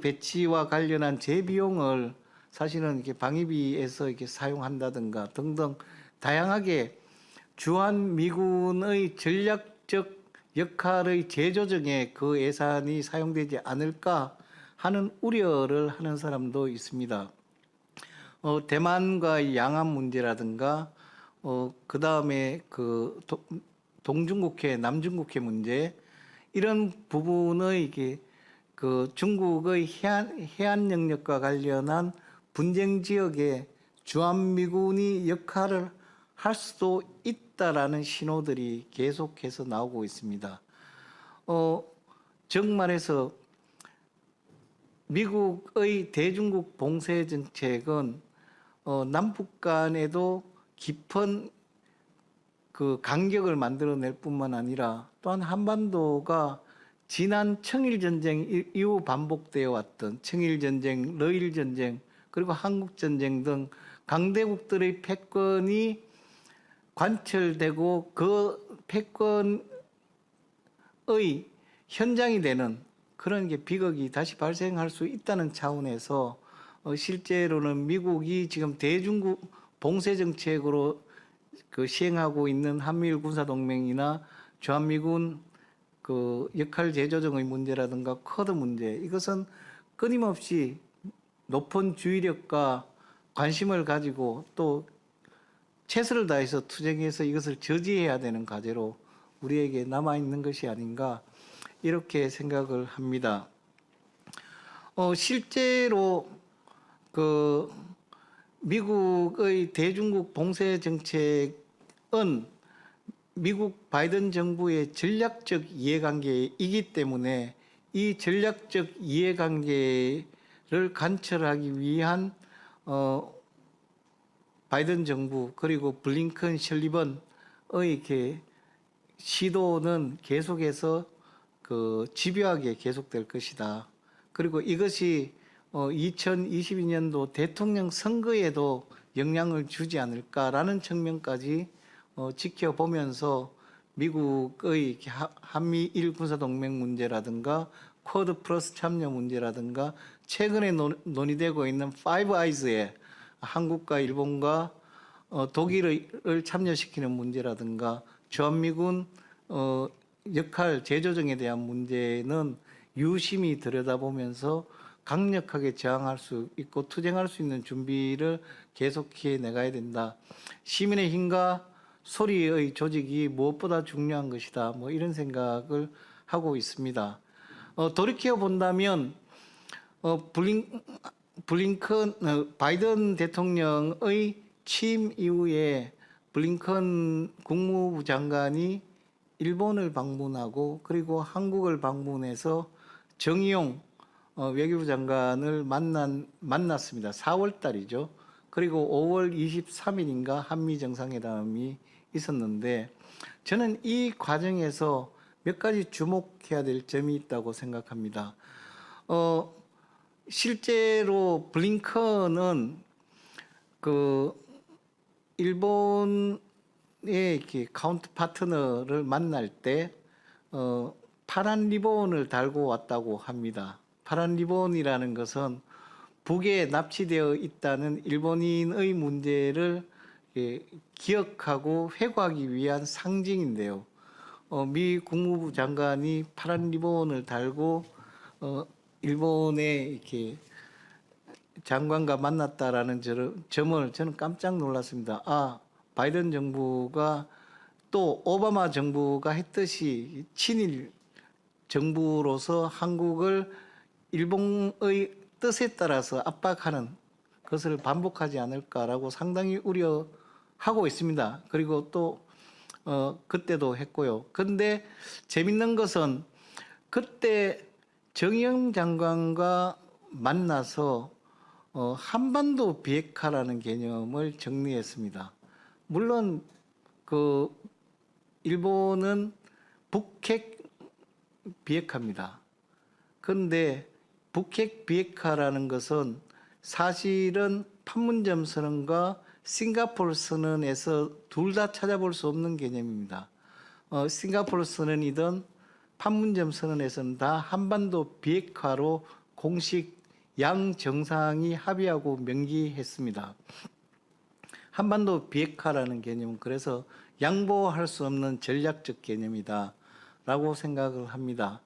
배치와 관련한 재비용을 사실은 이렇게 방위비에서 이렇게 사용한다든가 등등 다양하게 주한 미군의 전략적 역할의 재조정에 그 예산이 사용되지 않을까 하는 우려를 하는 사람도 있습니다. 대만과 양안 문제라든가 그 다음에 동중국해, 남중국해 문제 이런 부분의 이게 중국의 해안 영역과 관련한 분쟁 지역에 주한미군이 역할을 할 수도 있다라는 신호들이 계속해서 나오고 있습니다. 정말해서 미국의 대중국 봉쇄 정책은 남북 간에도 깊은 간격을 만들어낼 뿐만 아니라 또한 한반도가 지난 청일전쟁 이후 반복되어 왔던 청일전쟁, 러일전쟁 그리고 한국전쟁 등 강대국들의 패권이 관철되고 그 패권의 현장이 되는 그런 게 비극이 다시 발생할 수 있다는 차원에서 실제로는 미국이 지금 대중국 봉쇄 정책으로 시행하고 있는 한미일 군사동맹이나 주한미군 역할 재조정의 문제라든가 쿼드 문제 이것은 끊임없이 높은 주의력과 관심을 가지고 또 최선을 다해서 투쟁해서 이것을 저지해야 되는 과제로 우리에게 남아있는 것이 아닌가 이렇게 생각을 합니다. 실제로 미국의 대중국 봉쇄 정책은 미국 바이든 정부의 전략적 이해관계이기 때문에 이 전략적 이해관계를 관철하기 위한 바이든 정부 그리고 블링컨 설리번의 이렇게 시도는 계속해서 집요하게 계속될 것이다. 그리고 이것이 2022년도 대통령 선거에도 영향을 주지 않을까라는 측면까지 지켜보면서 미국의 한미일 군사동맹 문제라든가 쿼드 플러스 참여 문제라든가 최근에 논의되고 있는 파이브 아이즈에 한국과 일본과 독일을 참여시키는 문제라든가 주한미군 역할 재조정에 대한 문제는 유심히 들여다보면서 강력하게 저항할 수 있고 투쟁할 수 있는 준비를 계속해 나가야 된다. 시민의 힘과 소리의 조직이 무엇보다 중요한 것이다. 뭐 이런 생각을 하고 있습니다. 돌이켜 본다면 바이든 대통령의 취임 이후에 블링컨 국무부 장관이 일본을 방문하고 그리고 한국을 방문해서 정의용 외교부 장관을 만났습니다. 4월 달이죠. 그리고 5월 23일인가 한미 정상회담이 있었는데 저는 이 과정에서 몇 가지 주목해야 될 점이 있다고 생각합니다. 실제로 블링컨은 일본의 이렇게 카운트 파트너를 만날 때 파란 리본을 달고 왔다고 합니다. 파란 리본이라는 것은 북에 납치되어 있다는 일본인의 문제를 기억하고 회고하기 위한 상징인데요. 미 국무부 장관이 파란 리본을 달고 일본의 이렇게 장관과 만났다라는 점을 저는 깜짝 놀랐습니다. 바이든 정부가 또 오바마 정부가 했듯이 친일 정부로서 한국을 일본의 뜻에 따라서 압박하는 것을 반복하지 않을까라고 상당히 우려하고 있습니다. 그리고 또 그때도 했고요. 그런데 재밌는 것은 그때 정의용 장관과 만나서 한반도 비핵화라는 개념을 정리했습니다. 물론 그 일본은 북핵 비핵화입니다. 그런데 북핵 비핵화라는 것은 사실은 판문점 선언과 싱가포르 선언에서 둘 다 찾아볼 수 없는 개념입니다. 싱가포르 선언이든 판문점 선언에서는 다 한반도 비핵화로 공식 양 정상이 합의하고 명기했습니다. 한반도 비핵화라는 개념은 그래서 양보할 수 없는 전략적 개념이다라고 생각을 합니다.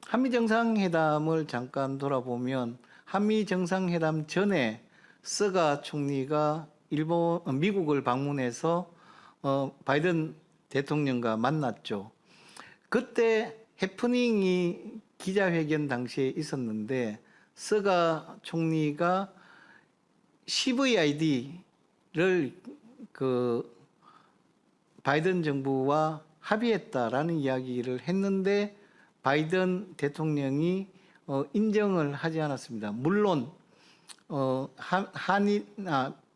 한미 정상회담을 잠깐 돌아보면 한미 정상회담 전에 스가 총리가 미국을 방문해서 바이든 대통령과 만났죠. 그때 해프닝이 기자회견 당시에 있었는데 스가 총리가 CVID를 그 바이든 정부와 합의했다라는 이야기를 했는데 바이든 대통령이 인정을 하지 않았습니다. 물론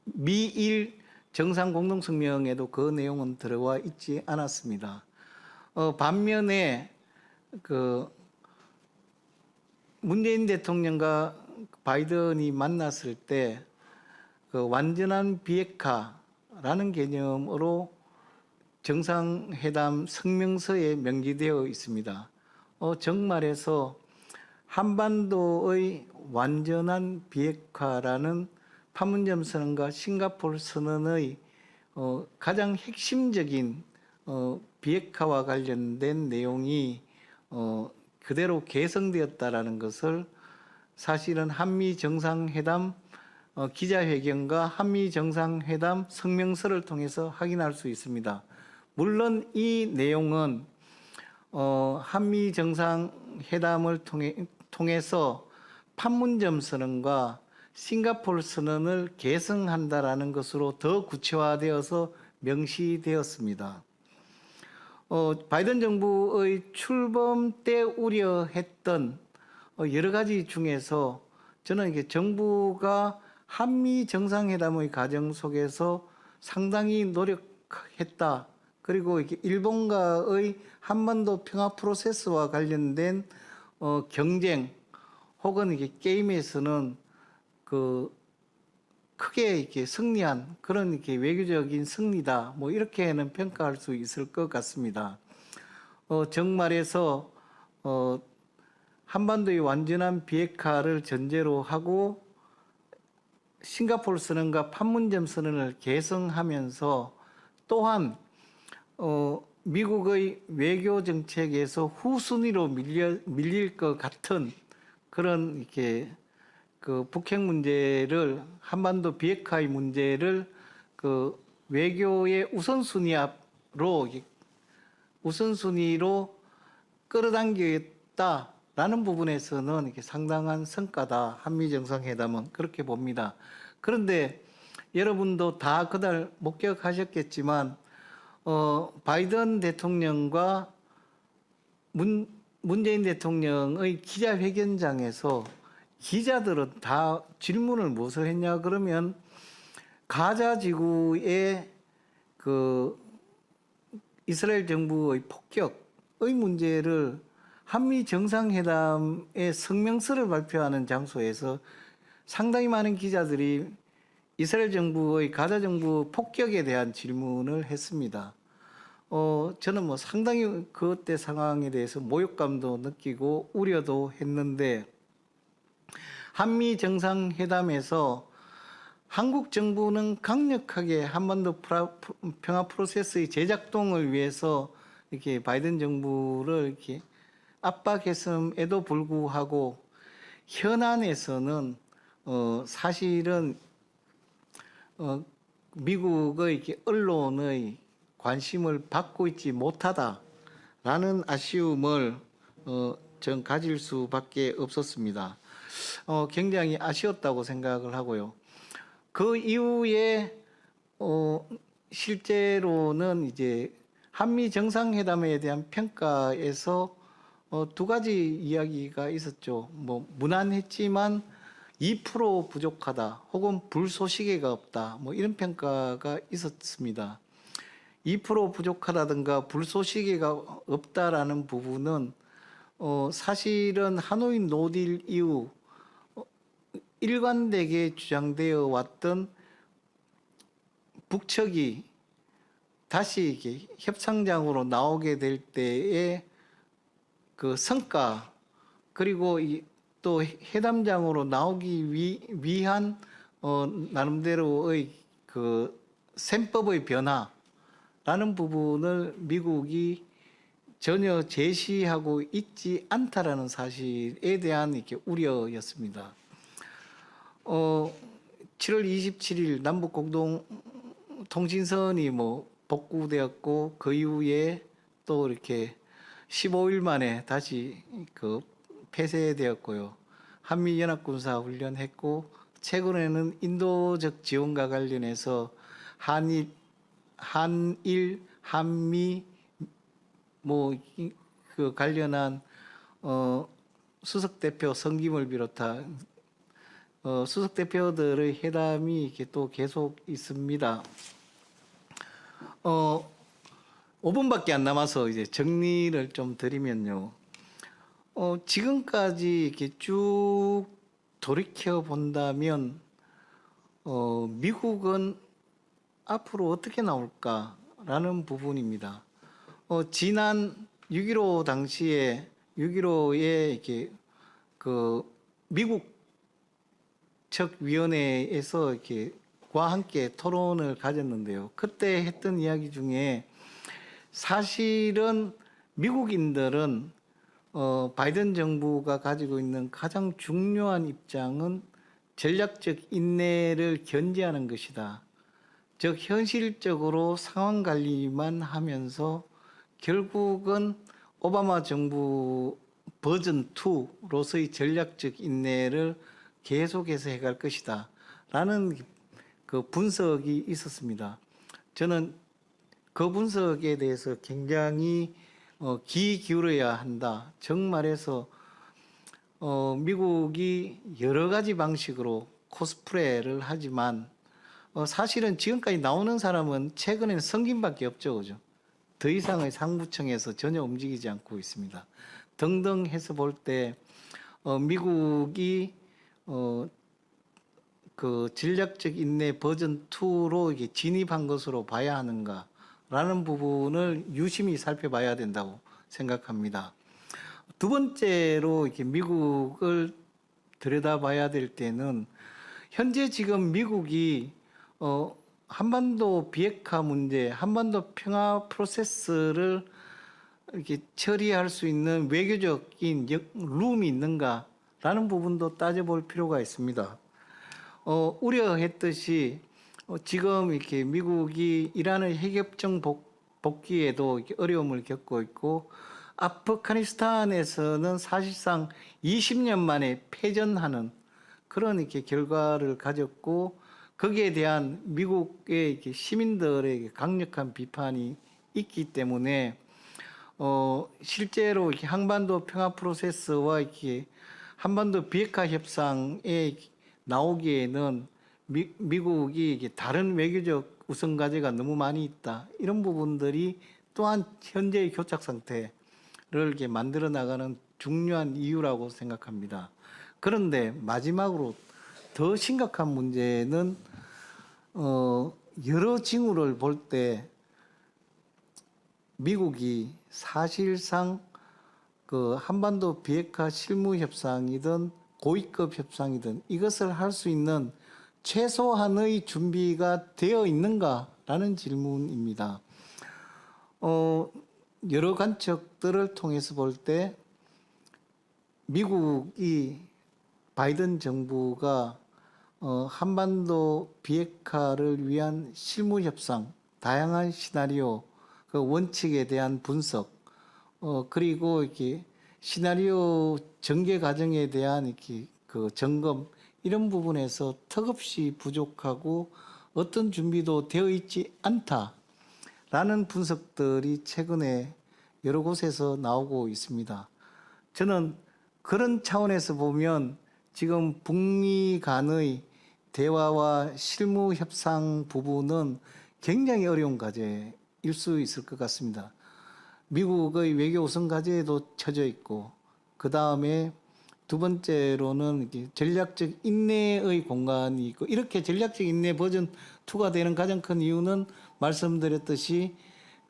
미일 정상 공동성명에도 그 내용은 들어와 있지 않았습니다. 반면에 그 문재인 대통령과 바이든이 만났을 때 그 완전한 비핵화라는 개념으로 정상회담 성명서에 명기되어 있습니다. 정말에서 한반도의 완전한 비핵화라는 판문점 선언과 싱가포르 선언의 가장 핵심적인 비핵화와 관련된 내용이 그대로 개성되었다라는 것을 사실은 한미 정상회담 기자회견과 한미 정상회담 성명서를 통해서 확인할 수 있습니다. 물론 이 내용은 한미 정상회담을 통해서 판문점 선언과 싱가포르 선언을 계승한다라는 것으로 더 구체화되어서 명시되었습니다. 바이든 정부의 출범 때 우려했던 여러 가지 중에서 저는 이게 정부가 한미 정상회담의 과정 속에서 상당히 노력했다. 그리고 이렇게 일본과의 한반도 평화 프로세스와 관련된 경쟁 혹은 이게 게임에서는 그 크게 이렇게 승리한 그런 이렇게 외교적인 승리다. 뭐 이렇게는 평가할 수 있을 것 같습니다. 정말에서 한반도의 완전한 비핵화를 전제로 하고 싱가포르 선언과 판문점 선언을 개성하면서 또한 미국의 외교 정책에서 후순위로 밀릴 것 같은 그런 이렇게 그 북핵 문제를 한반도 비핵화의 문제를 그 외교의 우선순위로 끌어당기겠다라는 부분에서는 이렇게 상당한 성과다. 한미 정상회담은 그렇게 봅니다. 그런데 여러분도 다 그날 목격하셨겠지만 바이든 대통령과 문재인 대통령의 기자회견장에서 기자들은 다 질문을 무엇을 했냐 그러면 가자 지구의 그 이스라엘 정부의 폭격의 문제를 한미 정상회담의 성명서를 발표하는 장소에서 상당히 많은 기자들이 이스라엘 정부의 가자 정부 폭격에 대한 질문을 했습니다. 저는 뭐 상당히 그때 상황에 대해서 모욕감도 느끼고 우려도 했는데 한미 정상회담에서 한국 정부는 강력하게 한반도 평화 프로세스의 재작동을 위해서 이렇게 바이든 정부를 이렇게 압박했음에도 불구하고 현안에서는 사실은 미국의 이렇게 언론의 관심을 받고 있지 못하다라는 라는 아쉬움을 전 가질 수밖에 없었습니다. 굉장히 아쉬웠다고 생각을 하고요. 그 이후에 실제로는 이제 한미 정상회담에 대한 평가에서 두 가지 이야기가 있었죠. 뭐 무난했지만 2% 부족하다, 혹은 불쏘시개가 없다, 뭐 이런 평가가 있었습니다. 2% 부족하다든가 불쏘시개가 없다라는 부분은 사실은 하노이 노딜 이후 일관되게 주장되어 왔던 북측이 다시 이렇게 협상장으로 나오게 될 때의 그 성과, 그리고 또 회담장으로 나오기 위한 나름대로의 그 셈법의 변화라는 부분을 미국이 전혀 제시하고 있지 않다라는 사실에 대한 이렇게 우려였습니다. 7월 27일 남북 공동 통신선이 뭐 복구되었고, 그 이후에 또 이렇게 15일 만에 다시 그 폐쇄되었고요. 한미 연합군사 훈련했고, 최근에는 인도적 지원과 관련해서 한일, 한미 뭐 그 관련한 수석 대표 성김을 비롯한 수석 대표들의 회담이 이렇게 또 계속 있습니다. 5분밖에 안 남아서 이제 정리를 좀 드리면요. 지금까지 이렇게 쭉 돌이켜 본다면 미국은 앞으로 어떻게 나올까라는 부분입니다. 지난 6.15 당시에 6.15에 이렇게 그 미국 측 위원회에서 이렇게 과 함께 토론을 가졌는데요. 그때 했던 이야기 중에 사실은 미국인들은 바이든 정부가 가지고 있는 가장 중요한 입장은 전략적 인내를 견제하는 것이다. 즉 현실적으로 상황 관리만 하면서 결국은 오바마 정부 버전 2로서의 전략적 인내를 계속해서 해갈 것이다 라는 그 분석이 있었습니다. 저는 그 분석에 대해서 굉장히 귀 기울여야 한다. 정말해서 미국이 여러 가지 방식으로 코스프레를 하지만 사실은 지금까지 나오는 사람은 최근에는 성김밖에 없죠, 그죠? 더 이상의 상부층에서 전혀 움직이지 않고 있습니다. 등등 해서 볼 때 미국이 그 전략적 인내 버전 2로 이게 진입한 것으로 봐야 하는가라는 부분을 유심히 살펴봐야 된다고 생각합니다. 두 번째로 이렇게 미국을 들여다봐야 될 때는 현재 지금 미국이 한반도 비핵화 문제, 한반도 평화 프로세스를 이렇게 처리할 수 있는 외교적인 룸이 있는가라는 부분도 따져볼 필요가 있습니다. 우려했듯이 지금 이렇게 미국이 이란의 핵협정 복귀에도 이렇게 어려움을 겪고 있고, 아프가니스탄에서는 사실상 20년 만에 패전하는 그런 이렇게 결과를 가졌고, 거기에 대한 미국의 이렇게 시민들의 강력한 비판이 있기 때문에 실제로 이렇게 한반도 평화 프로세스와 이렇게 한반도 비핵화 협상에 나오기에는 미국이 이게 다른 외교적 우선 과제가 너무 많이 있다. 이런 부분들이 또한 현재의 교착 상태를 이렇게 만들어 나가는 중요한 이유라고 생각합니다. 그런데 마지막으로 더 심각한 문제는 여러 징후를 볼 때 미국이 사실상 그 한반도 비핵화 실무 협상이든 고위급 협상이든 이것을 할 수 있는 최소한의 준비가 되어 있는가라는 질문입니다. 여러 관측들을 통해서 볼 때 미국이 바이든 정부가 한반도 비핵화를 위한 실무 협상, 다양한 시나리오, 그 원칙에 대한 분석, 그리고 이렇게 시나리오 전개 과정에 대한 이렇게 그 점검 이런 부분에서 턱없이 부족하고 어떤 준비도 되어 있지 않다라는 분석들이 최근에 여러 곳에서 나오고 있습니다. 저는 그런 차원에서 보면 지금 북미 간의 대화와 실무 협상 부분은 굉장히 어려운 과제일 수 있을 것 같습니다. 미국의 외교 우선 과제에도 처져 있고, 그 다음에 두 번째로는 이렇게 전략적 인내의 공간이 있고, 이렇게 전략적 인내 버전 2가 되는 가장 큰 이유는 말씀드렸듯이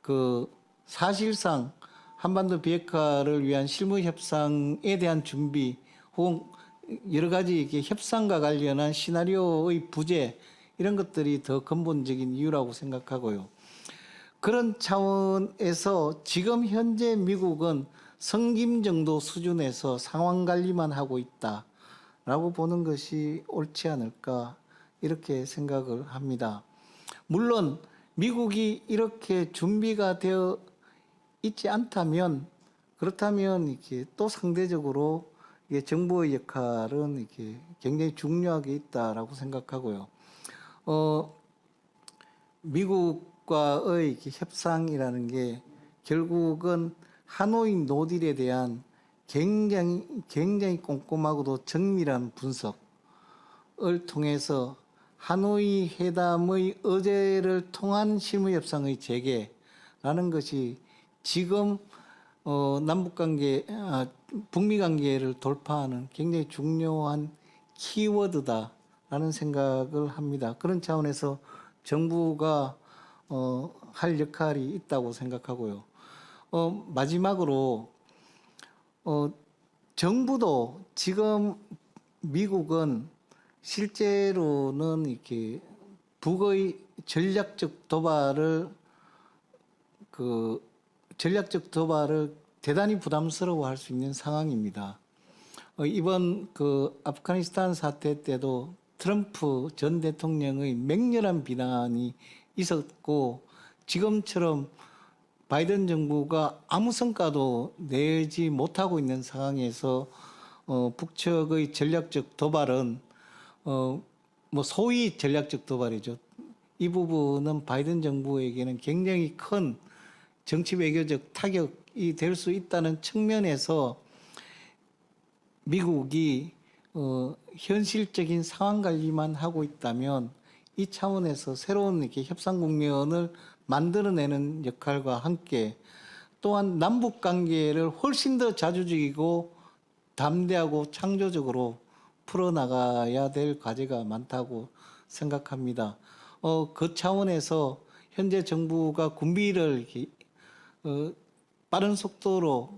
그 사실상 한반도 비핵화를 위한 실무 협상에 대한 준비 혹은 여러 가지 이렇게 협상과 관련한 시나리오의 부재 이런 것들이 더 근본적인 이유라고 생각하고요. 그런 차원에서 지금 현재 미국은 성김 정도 수준에서 상황 관리만 하고 있다라고 보는 것이 옳지 않을까 이렇게 생각을 합니다. 물론 미국이 이렇게 준비가 되어 있지 않다면 그렇다면 이렇게 또 상대적으로 이게 정부의 역할은 이렇게 굉장히 중요하게 있다라고 생각하고요. 미국과의 이렇게 협상이라는 게 결국은 하노이 노딜에 대한 굉장히 꼼꼼하고도 정밀한 분석을 통해서 하노이 회담의 의제를 통한 실무 협상의 재개라는 것이 지금 북미 관계를 돌파하는 굉장히 중요한 키워드다라는 생각을 합니다. 그런 차원에서 정부가 할 역할이 있다고 생각하고요. 마지막으로 정부도 지금 미국은 실제로는 이렇게 북의 전략적 도발을 대단히 부담스러워할 수 있는 상황입니다. 이번 그 아프가니스탄 사태 때도 트럼프 전 대통령의 맹렬한 비난이 있었고 지금처럼 바이든 정부가 아무 성과도 내지 못하고 있는 상황에서 북측의 전략적 도발은 뭐 소위 전략적 도발이죠. 이 부분은 바이든 정부에게는 굉장히 큰 정치 외교적 타격이 될 수 있다는 측면에서 미국이 현실적인 상황 관리만 하고 있다면 이 차원에서 새로운 이렇게 협상 국면을 만들어내는 역할과 함께 또한 남북 관계를 훨씬 더 자주적이고 담대하고 창조적으로 풀어나가야 될 과제가 많다고 생각합니다. 그 차원에서 현재 정부가 군비를 이렇게 빠른 속도로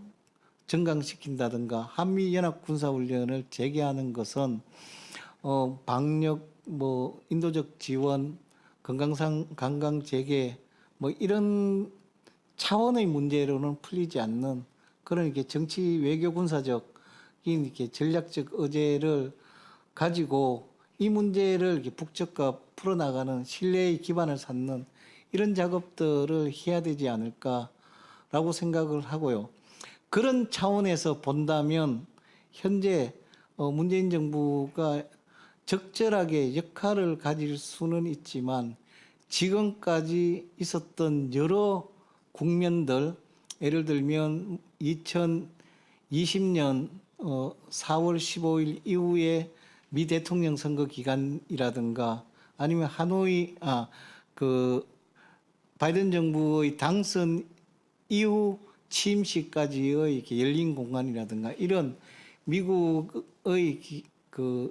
증강시킨다든가 한미 연합 군사 훈련을 재개하는 것은 방역, 뭐 인도적 지원, 관광 재개 뭐 이런 차원의 문제로는 풀리지 않는 그런 이렇게 정치 외교 군사적인 이렇게 전략적 의제를 가지고 이 문제를 이렇게 북측과 풀어나가는 신뢰의 기반을 쌓는 이런 작업들을 해야 되지 않을까라고 생각을 하고요. 그런 차원에서 본다면 현재 문재인 정부가 적절하게 역할을 가질 수는 있지만 지금까지 있었던 여러 국면들, 예를 들면 2020년 4월 15일 이후에 미 대통령 선거 기간이라든가 아니면 바이든 정부의 당선 이후 취임 시까지의 이렇게 열린 공간이라든가 이런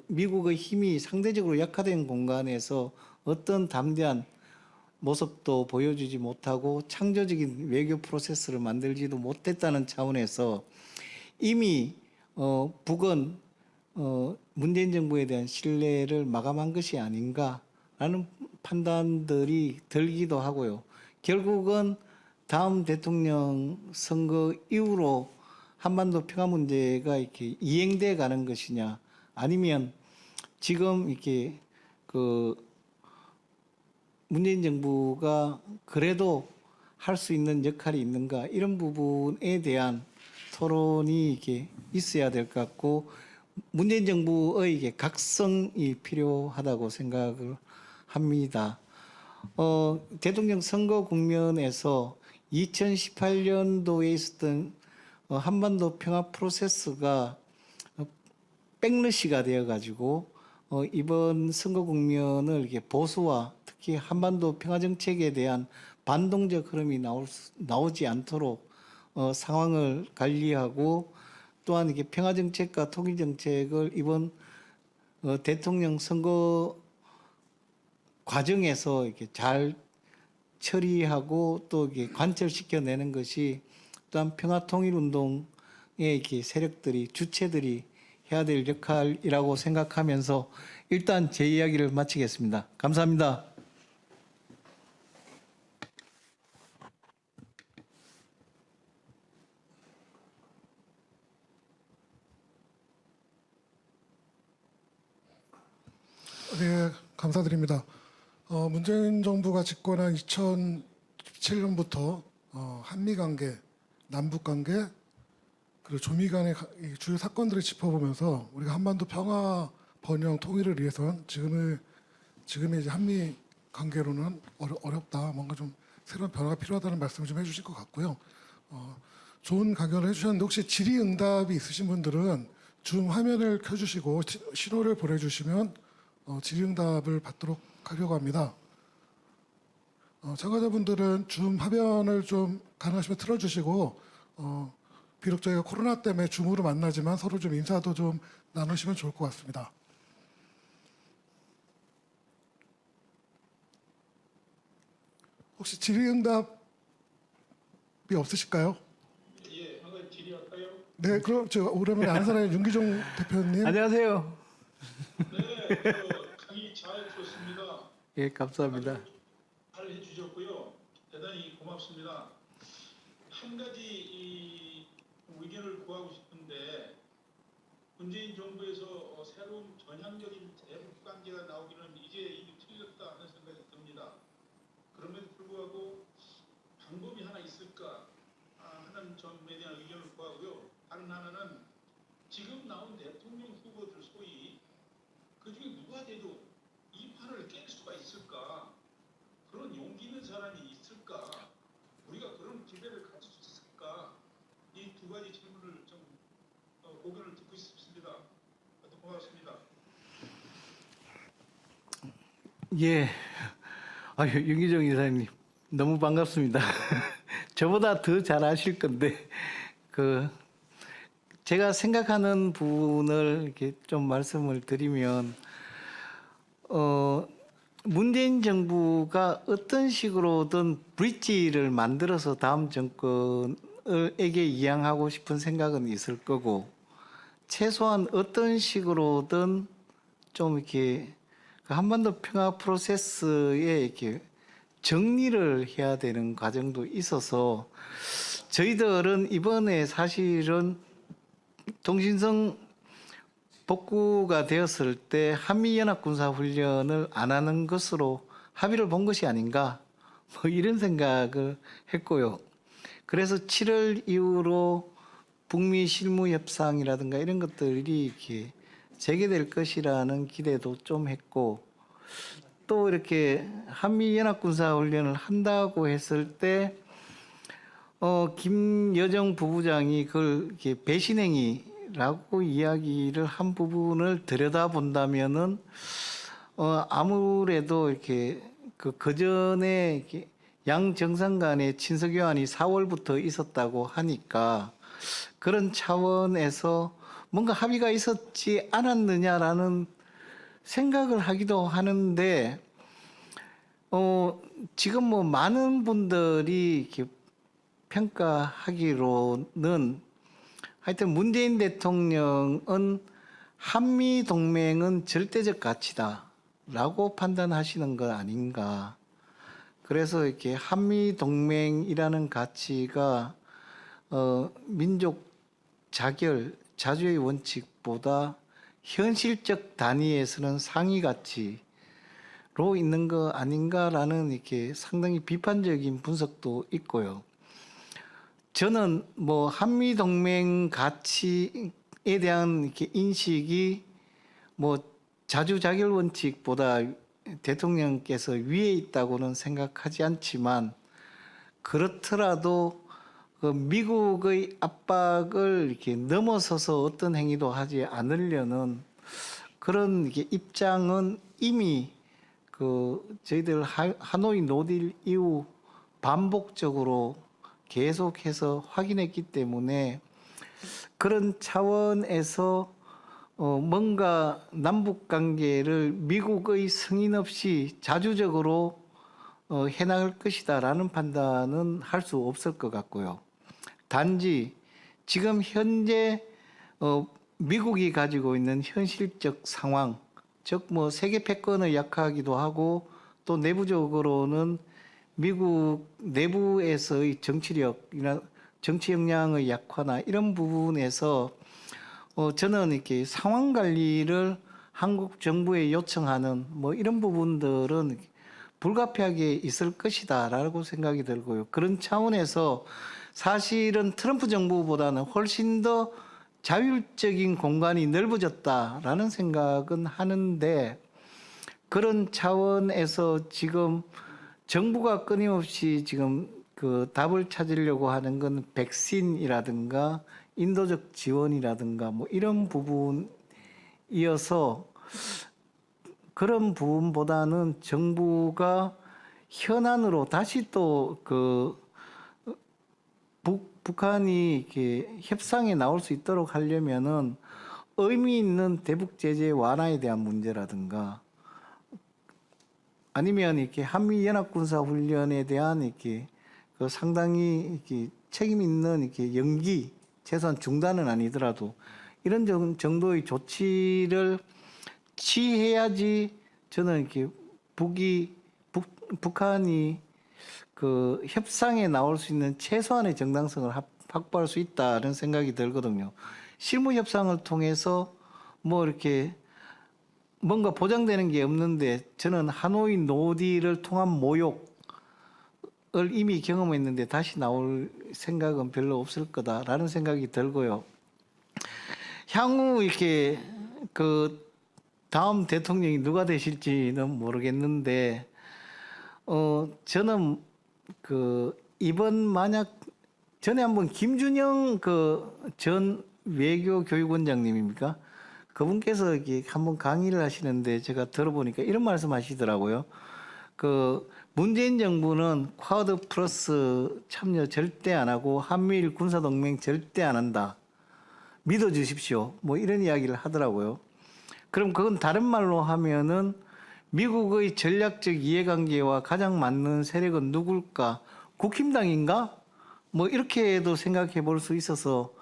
미국의 힘이 상대적으로 약화된 공간에서 어떤 담대한 모습도 보여주지 못하고 창조적인 외교 프로세스를 만들지도 못했다는 차원에서 이미 북은 문재인 정부에 대한 신뢰를 마감한 것이 아닌가라는 판단들이 들기도 하고요. 결국은 다음 대통령 선거 이후로 한반도 평화 문제가 이렇게 이행돼 가는 것이냐, 아니면 지금 이렇게 문재인 정부가 그래도 할 수 있는 역할이 있는가 이런 부분에 대한 토론이 이게 있어야 될 것 같고 문재인 정부의 이게 각성이 필요하다고 생각을 합니다. 대통령 선거 국면에서 2018년도에 있었던 한반도 평화 프로세스가 백러시가 되어가지고 이번 선거 국면을 이렇게 보수와 특히 한반도 평화 정책에 대한 반동적 흐름이 나오지 않도록 상황을 관리하고 또한 이게 평화 정책과 통일 정책을 이번 대통령 선거 과정에서 이렇게 잘 처리하고 또 이게 관철시켜내는 것이 또한 평화 통일 운동의 이렇게 세력들이 주체들이 해야 될 역할이라고 생각하면서 일단 제 이야기를 마치겠습니다. 감사합니다. 네, 감사드립니다. 문재인 정부가 집권한 2017년부터 한미 관계, 남북 관계, 그리고 조미 간의 이 주요 사건들을 짚어보면서 우리가 한반도 평화 번영 통일을 위해선 지금의 이제 한미 관계로는 어렵다. 뭔가 좀 새로운 변화가 필요하다는 말씀을 좀 해주실 것 같고요. 좋은 강연을 해주셨는데 혹시 질의응답이 있으신 분들은 줌 화면을 켜주시고 신호를 보내주시면 질의응답을 받도록 하려고 합니다. 참가자분들은 줌 화면을 좀 가능하시면 틀어주시고 비록 저희가 코로나 때문에 줌으로 만나지만 서로 좀 인사도 좀 나누시면 좋을 것 같습니다. 혹시 질의응답이 없으실까요? 예, 한번 질의할까요? 네, 그럼 저 오랜만에 아는 사람의 윤기종 대표님. 안녕하세요. 네, 강의 잘 들었습니다. 예, 감사합니다. 잘 해주셨고요. 대단히 고맙습니다. 한 가지 의견을 구하고 싶은데 문재인 정부에서 새로운 전향적인 대북 관계가 나오기는 이제 이미 틀렸다 하는 생각이 듭니다. 그럼에도 불구하고 방법이 하나 있을까 하는 점에 대한 의견을 구하고요. 다른 하나는 지금 나온 대통령 후보들 소위 그 중에 누가 돼도 이 판을 깰 수가 있을까? 그런 용기 있는 사람이 있을까? 우리가 그런 기회를 가질 수 있을까? 이 두 가지 질문을 좀 고견을 듣고 싶습니다. 고맙습니다. 예. 윤기정 이사님 너무 반갑습니다. 저보다 더 잘 아실 건데 제가 생각하는 부분을 이렇게 좀 말씀을 드리면 문재인 정부가 어떤 식으로든 브릿지를 만들어서 다음 정권에게 이양하고 싶은 생각은 있을 거고 최소한 어떤 식으로든 좀 이렇게 그 한반도 평화 프로세스에 이렇게 정리를 해야 되는 과정도 있어서 저희들은 이번에 사실은 통신성 복구가 되었을 때 한미연합군사훈련을 안 하는 것으로 합의를 본 것이 아닌가 뭐 이런 생각을 했고요. 그래서 7월 이후로 북미 실무 협상이라든가 이런 것들이 이렇게 재개될 것이라는 기대도 좀 했고 또 이렇게 한미연합군사훈련을 한다고 했을 때 김여정 부부장이 그걸 이렇게 배신행위라고 이야기를 한 부분을 들여다본다면은 아무래도 이렇게 그 전에 이렇게 양 정상 간의 친서 교환이 4월부터 있었다고 하니까 그런 차원에서 뭔가 합의가 있었지 않았느냐라는 생각을 하기도 하는데 지금 뭐 많은 분들이 이렇게 평가하기로는 하여튼 문재인 대통령은 한미 동맹은 절대적 가치다라고 판단하시는 것 아닌가. 그래서 이렇게 한미 동맹이라는 가치가 민족 자결, 자주의 원칙보다 현실적 단위에서는 상위 가치로 있는 거 아닌가라는 이렇게 상당히 비판적인 분석도 있고요. 저는 뭐 한미 동맹 가치에 대한 이렇게 인식이 뭐 자주자결 원칙보다 대통령께서 위에 있다고는 생각하지 않지만, 그렇더라도 그 미국의 압박을 이렇게 넘어서서 어떤 행위도 하지 않으려는 그런 이렇게 입장은 이미 그 저희들 하노이 노딜 이후 반복적으로 계속해서 확인했기 때문에, 그런 차원에서 뭔가 남북 관계를 미국의 승인 없이 자주적으로 해나갈 것이다라는 판단은 할 수 없을 것 같고요. 단지 지금 현재 미국이 가지고 있는 현실적 상황, 즉 뭐 세계 패권을 약화하기도 하고, 또 내부적으로는 미국 내부에서의 정치력이나 정치 역량의 약화나 이런 부분에서 저는 이렇게 상황 관리를 한국 정부에 요청하는 뭐 이런 부분들은 불가피하게 있을 것이다라고 생각이 들고요. 그런 차원에서 사실은 트럼프 정부보다는 훨씬 더 자율적인 공간이 넓어졌다라는 생각은 하는데, 그런 차원에서 지금 정부가 끊임없이 지금 그 답을 찾으려고 하는 건 백신이라든가 인도적 지원이라든가 뭐 이런 부분이어서, 그런 부분보다는 정부가 현안으로 다시 또 그 북한이 이렇게 협상에 나올 수 있도록 하려면은 의미 있는 대북 제재 완화에 대한 문제라든가, 아니면 이렇게 한미 연합 군사 훈련에 대한 이렇게 그 상당히 이렇게 책임 있는 이렇게 연기, 최소한 중단은 아니더라도 이런 정도의 조치를 취해야지 저는 이렇게 북한이 그 협상에 나올 수 있는 최소한의 정당성을 확보할 수 있다는 생각이 들거든요. 실무 협상을 통해서 뭐 이렇게 뭔가 보장되는 게 없는데, 저는 하노이 노딜을 통한 모욕을 이미 경험했는데 다시 나올 생각은 별로 없을 거다라는 생각이 들고요. 향후 이렇게 그 다음 대통령이 누가 되실지는 모르겠는데, 저는 그 이번 만약 전에 한번 김준영 그 전 외교교육원장님입니까? 그분께서 이렇게 한번 강의를 하시는데 제가 들어보니까 이런 말씀하시더라고요. 그 문재인 정부는 쿼드 플러스 참여 절대 안 하고 한미일 군사동맹 절대 안 한다. 믿어주십시오. 뭐 이런 이야기를 하더라고요. 그럼 그건 다른 말로 하면은 미국의 전략적 이해관계와 가장 맞는 세력은 누굴까? 국힘당인가? 뭐 이렇게도 생각해 볼 수 있어서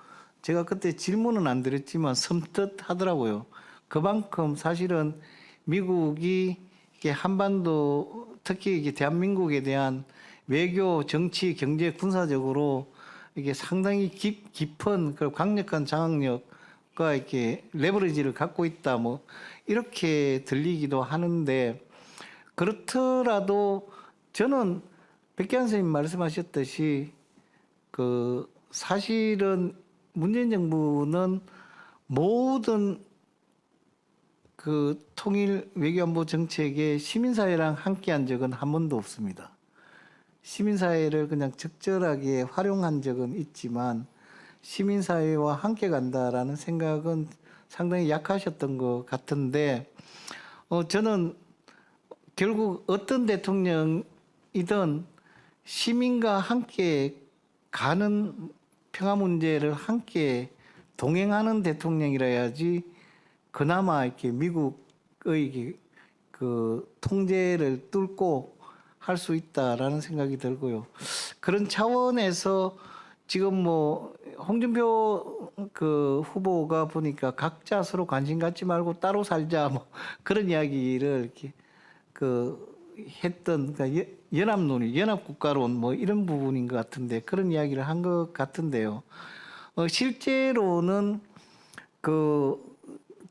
제가 그때 질문은 안 드렸지만 섬뜩하더라고요. 그만큼 사실은 미국이 이게 한반도, 특히 이게 대한민국에 대한 외교, 정치, 경제, 군사적으로 이게 상당히 깊은 그 강력한 장악력과 이렇게 레버리지를 갖고 있다, 뭐 이렇게 들리기도 하는데, 그렇더라도 저는 백기환 선생님 말씀하셨듯이 그 사실은 문재인 정부는 모든 그 통일 외교안보 정책에 시민사회랑 함께한 적은 한 번도 없습니다. 시민사회를 그냥 적절하게 활용한 적은 있지만 시민사회와 함께 간다라는 생각은 상당히 약하셨던 것 같은데, 저는 결국 어떤 대통령이든 시민과 함께 가는 평화 문제를 함께 동행하는 대통령이라야지 그나마 이렇게 미국의 그 통제를 뚫고 할 수 있다라는 생각이 들고요. 그런 차원에서 지금 뭐 홍준표 그 후보가 보니까 각자 서로 관심 갖지 말고 따로 살자 뭐 그런 이야기를 이렇게 그 했던, 그러니까 연합논의, 연합국가론 뭐 이런 부분인 것 같은데, 그런 이야기를 한 것 같은데요. 실제로는 그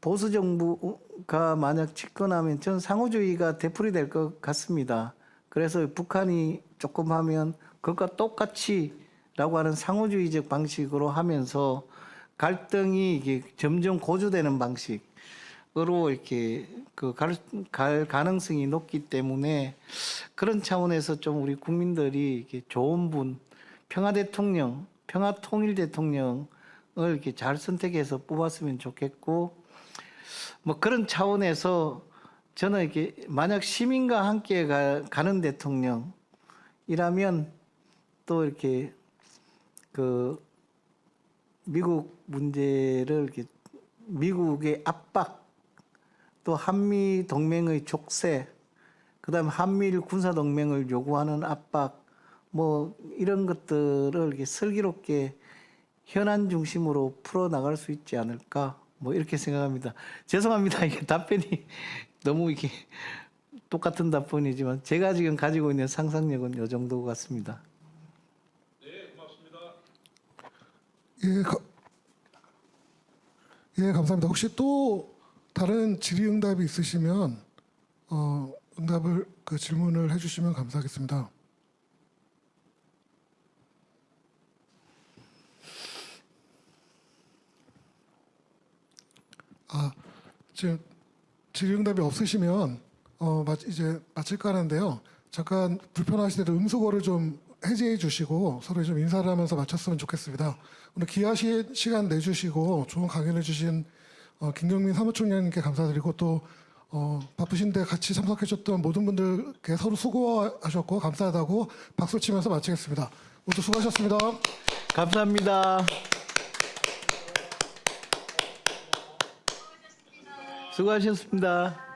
보수 정부가 만약 집권하면 전 상호주의가 되풀이될 것 같습니다. 그래서 북한이 조금 하면 그것과 똑같이라고 하는 상호주의적 방식으로 하면서 갈등이 이게 점점 고조되는 방식으로 이렇게 갈 가능성이 높기 때문에 그런 차원에서 좀 우리 국민들이 이렇게 좋은 분, 평화 대통령, 평화 통일 대통령을 이렇게 잘 선택해서 뽑았으면 좋겠고, 뭐 그런 차원에서 저는 이렇게 만약 시민과 함께 가는 대통령이라면 또 이렇게 그 미국 문제를 이렇게 미국의 압박, 또 한미 동맹의 족쇄, 그다음에 한미일 군사 동맹을 요구하는 압박, 뭐 이런 것들을 이렇게 슬기롭게 현안 중심으로 풀어 나갈 수 있지 않을까, 뭐 이렇게 생각합니다. 죄송합니다. 이게 답변이 너무 이게 똑같은 답변이지만 제가 지금 가지고 있는 상상력은 이 정도 같습니다. 네, 고맙습니다. 예, 감사합니다. 혹시 또 다른 질의응답이 있으시면 응답을 질문을 해주시면 감사하겠습니다. 지금 질의응답이 없으시면 이제 마칠까 하는데요. 잠깐 불편하실 때도 음소거를 좀 해제해 주시고 서로 좀 인사를 하면서 마쳤으면 좋겠습니다. 오늘 귀하신 시간 내주시고 좋은 강연을 주신 김경민 사무총장님께 감사드리고 또 바쁘신데 같이 참석해 주셨던 모든 분들께 서로 수고하셨고 감사하다고 박수 치면서 마치겠습니다. 모두 수고하셨습니다. 감사합니다. 수고하셨습니다.